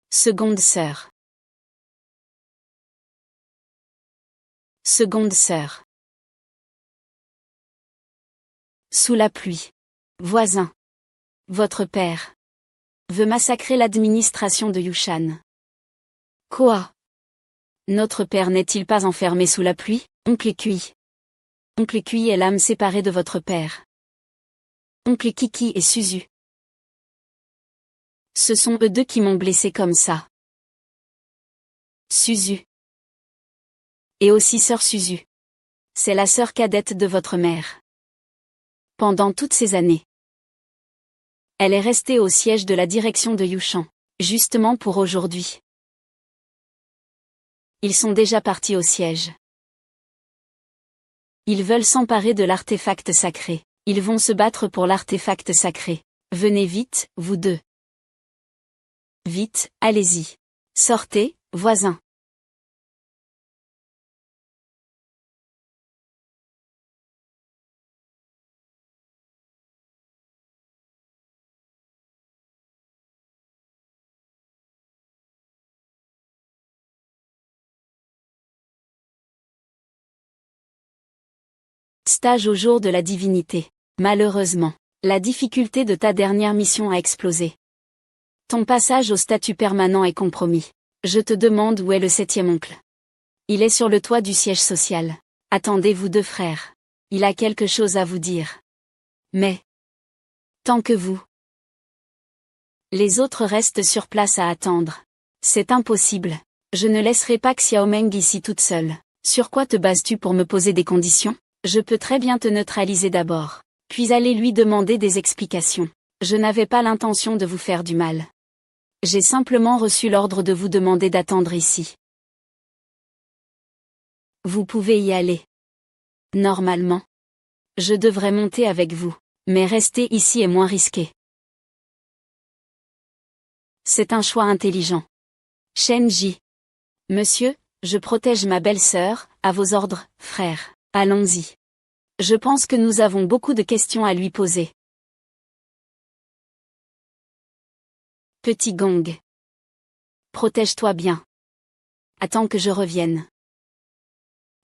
[SPEAKER 1] Seconde sœur. Seconde sœur. Sous la pluie. Voisin. Votre père veut massacrer l'administration de Yushan. Quoi? Notre père n'est-il pas enfermé sous la pluie? Oncle Kui. Oncle Kui est l'âme séparée de votre père. Oncle Kiki et Suzu. Ce sont eux deux qui m'ont blessé comme ça. Suzu. Et aussi sœur Suzu. C'est la sœur cadette de votre mère. Pendant toutes ces années, elle est restée au siège de la direction de Yushan, justement pour aujourd'hui. Ils sont déjà partis au siège. Ils veulent s'emparer de l'artefact sacré. Ils vont se battre pour l'artefact sacré. Venez vite, vous deux. Vite, allez-y. Sortez, voisin. Stage au jour de la divinité. Malheureusement, la difficulté de ta dernière mission a explosé. Ton passage au statut permanent est compromis. Je te demande où est le 7e oncle. Il est sur le toit du siège social. Attendez, vous deux frères. Il a quelque chose à vous dire. Mais, tant que vous. Les autres restent sur place à attendre. C'est impossible. Je ne laisserai pas Xiaomeng ici toute seule. Sur quoi te bases-tu pour me poser des conditions? Je peux très bien te neutraliser d'abord, puis aller lui demander des explications. Je n'avais pas l'intention de vous faire du mal. J'ai simplement reçu l'ordre de vous demander d'attendre ici. Vous pouvez y aller. Normalement. Je devrais monter avec vous, mais rester ici est moins risqué. C'est un choix intelligent. Shen Ji. Monsieur, je protège ma belle-sœur, à vos ordres, frère. Allons-y. Je pense que nous avons beaucoup de questions à lui poser. Petit Gong. Protège-toi bien. Attends que je revienne.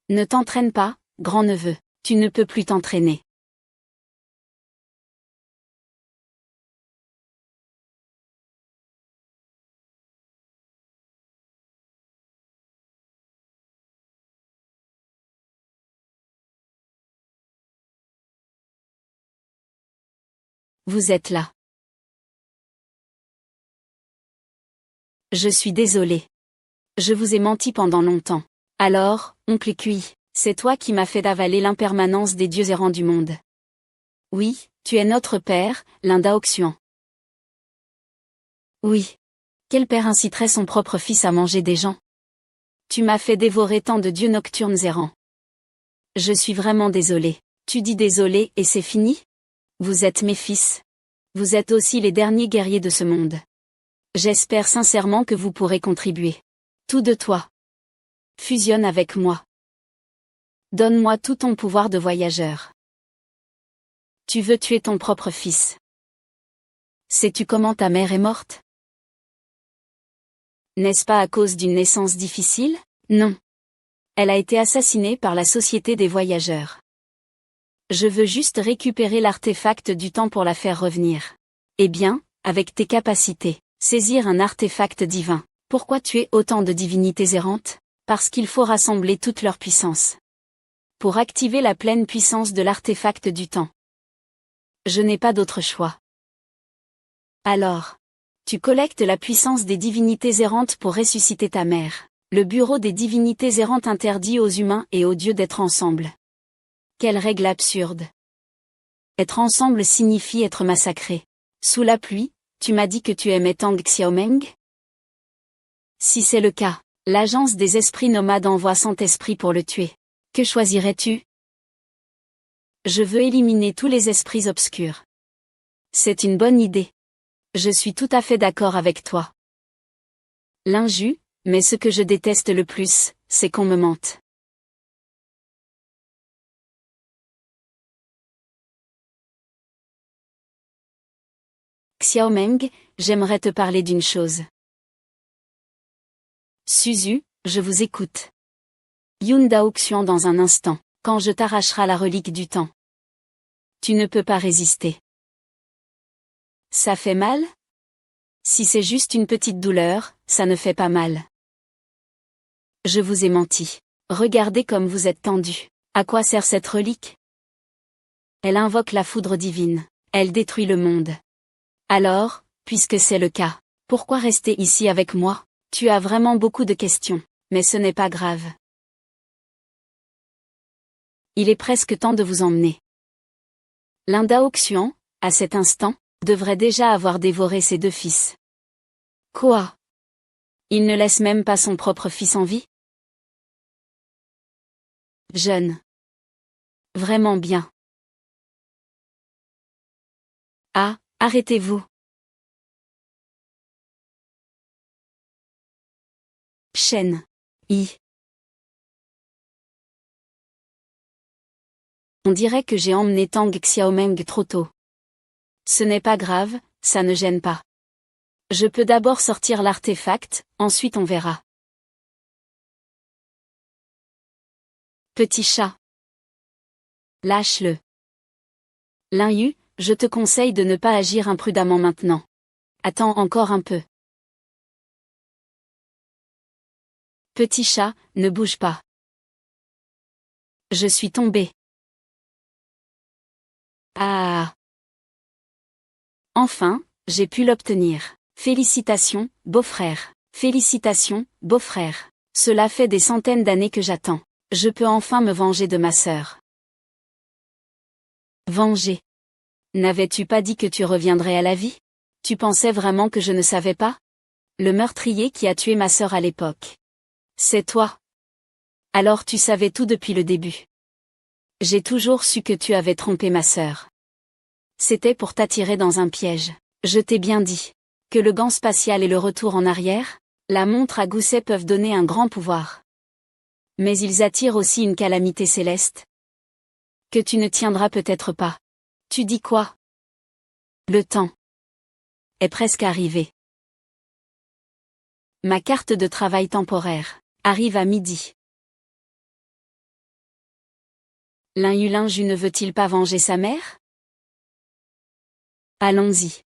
[SPEAKER 1] Ne t'entraîne pas, grand-neveu, tu ne peux plus t'entraîner. Vous êtes là. Je suis désolé. Je vous ai menti pendant longtemps. Alors, oncle Kui, c'est toi qui m'as fait avaler l'impermanence des dieux errants du monde. Oui, tu es notre père, l'un Daoxuan. Oui. Quel père inciterait son propre fils à manger des gens? Tu m'as fait dévorer tant de dieux nocturnes errants. Je suis vraiment désolé. Tu dis désolé et c'est fini? Vous êtes mes fils. Vous êtes aussi les derniers guerriers de ce monde. J'espère sincèrement que vous pourrez contribuer. Tout de toi. Fusionne avec moi. Donne-moi tout ton pouvoir de voyageur. Tu veux tuer ton propre fils. Sais-tu comment ta mère est morte? N'est-ce pas à cause d'une naissance difficile? Non. Elle a été assassinée par la Société des Voyageurs. Je veux juste récupérer l'artefact du temps pour la faire revenir. Eh bien, avec tes capacités, saisir un artefact divin. Pourquoi tuer autant de divinités errantes? Parce qu'il faut rassembler toute leur puissance. Pour activer la pleine puissance de l'artefact du temps. Je n'ai pas d'autre choix. Alors, tu collectes la puissance des divinités errantes pour ressusciter ta mère. Le bureau des divinités errantes interdit aux humains et aux dieux d'être ensemble. Quelle règle absurde. Être ensemble signifie être massacré. Sous la pluie, tu m'as dit que tu aimais Tang Xiaomeng? Si c'est le cas, l'agence des esprits nomades envoie 100 esprits pour le tuer. Que choisirais-tu? Je veux éliminer tous les esprits obscurs. C'est une bonne idée. Je suis tout à fait d'accord avec toi. L'injure, mais ce que je déteste le plus, c'est qu'on me mente. Xiaomeng, j'aimerais te parler d'une chose. Suzu, je vous écoute. Yun Daoxuan dans un instant, quand je t'arracherai la relique du temps. Tu ne peux pas résister. Ça fait mal? Si c'est juste une petite douleur, ça ne fait pas mal. Je vous ai menti. Regardez comme vous êtes tendu. À quoi sert cette relique? Elle invoque la foudre divine. Elle détruit le monde. Alors, puisque c'est le cas, pourquoi rester ici avec moi? Tu as vraiment beaucoup de questions, mais ce n'est pas grave. Il est presque temps de vous emmener. L'un Daoxuan, à cet instant, devrait déjà avoir dévoré ses deux fils. Quoi? Il ne laisse même pas son propre fils en vie? Jeune. Vraiment bien. Ah, arrêtez-vous. Shen. On dirait que j'ai emmené Tang Xiaomeng trop tôt. Ce n'est pas grave, ça ne gêne pas. Je peux d'abord sortir l'artefact, ensuite on verra. Petit chat. Lâche-le. Lin Yu, je te conseille de ne pas agir imprudemment maintenant. Attends encore un peu. Petit chat, ne bouge pas. Je suis tombé. Ah. Enfin, j'ai pu l'obtenir. Félicitations, beau-frère. Félicitations, beau-frère. Cela fait des centaines d'années que j'attends. Je peux enfin me venger de ma sœur. Venger. N'avais-tu pas dit que tu reviendrais à la vie? Tu pensais vraiment que je ne savais pas? Le meurtrier qui a tué ma sœur à l'époque. C'est toi. Alors tu savais tout depuis le début. J'ai toujours su que tu avais trompé ma sœur. C'était pour t'attirer dans un piège. Je t'ai bien dit. Que le gant spatial et le retour en arrière, la montre à gousset peuvent donner un grand pouvoir. Mais ils attirent aussi une calamité céleste. Que tu ne tiendras peut-être pas. Tu dis quoi? Le temps est presque arrivé. Ma carte de travail temporaire arrive à midi. Lin Yu ne veut-il pas venger sa mère? Allons-y.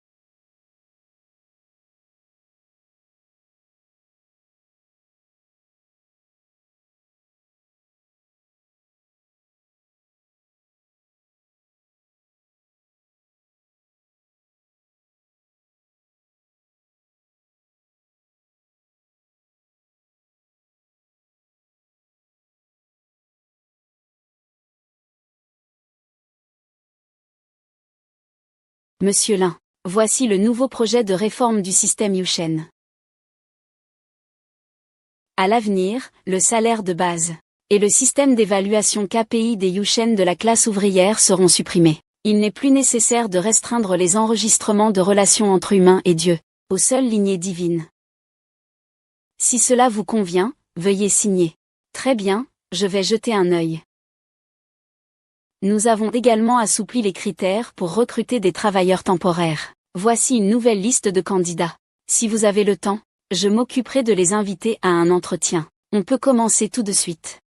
[SPEAKER 1] Monsieur Lin, voici le nouveau projet de réforme du système Yushen. À l'avenir, le salaire de base et le système d'évaluation KPI des Yushen de la classe ouvrière seront supprimés. Il n'est plus nécessaire de restreindre les enregistrements de relations entre humains et Dieu, aux seules lignées divines. Si cela vous convient, veuillez signer. Très bien, je vais jeter un œil. Nous avons également assoupli les critères pour recruter des travailleurs temporaires. Voici une nouvelle liste de candidats. Si vous avez le temps, je m'occuperai de les inviter à un entretien. On peut commencer tout de suite.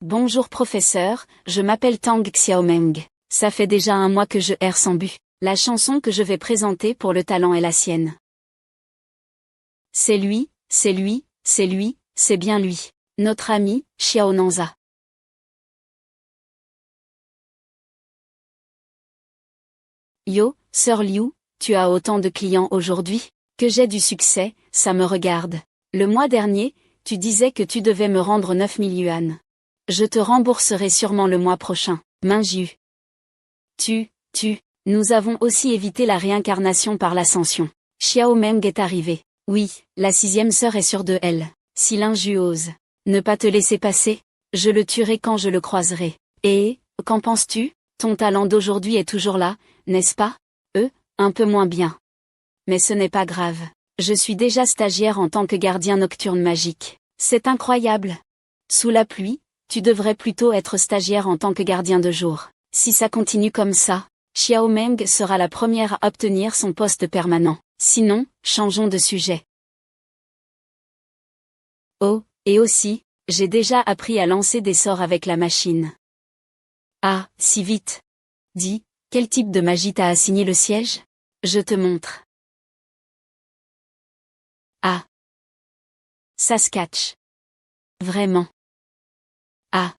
[SPEAKER 1] Bonjour professeur, je m'appelle Tang Xiaomeng. Ça fait déjà un mois que je erre sans but. La chanson que je vais présenter pour le talent est la sienne. C'est lui, c'est lui, c'est lui, c'est bien lui. Notre ami, Xiao Nanza. Yo, Sir Liu, tu as autant de clients aujourd'hui? Que j'ai du succès, ça me regarde. Le mois dernier, tu disais que tu devais me rendre 9000 yuan. Je te rembourserai sûrement le mois prochain. Minju. Nous avons aussi évité la réincarnation par l'ascension. Xiao Meng est arrivé. Oui, la 6e sœur est sûre de elle. Si Linju ose ne pas te laisser passer, je le tuerai quand je le croiserai. Et, qu'en penses-tu? Ton talent d'aujourd'hui est toujours là, n'est-ce pas? Un peu moins bien. Mais ce n'est pas grave. Je suis déjà stagiaire en tant que gardien nocturne magique. C'est incroyable. Sous la pluie, tu devrais plutôt être stagiaire en tant que gardien de jour. Si ça continue comme ça, Xiao Meng sera la première à obtenir son poste permanent. Sinon, changeons de sujet. Oh, et aussi, j'ai déjà appris à lancer des sorts avec la machine. Ah, si vite. Dis, quel type de magie t'a assigné le siège? Je te montre. Ah. Ça se catch. Vraiment. Ah.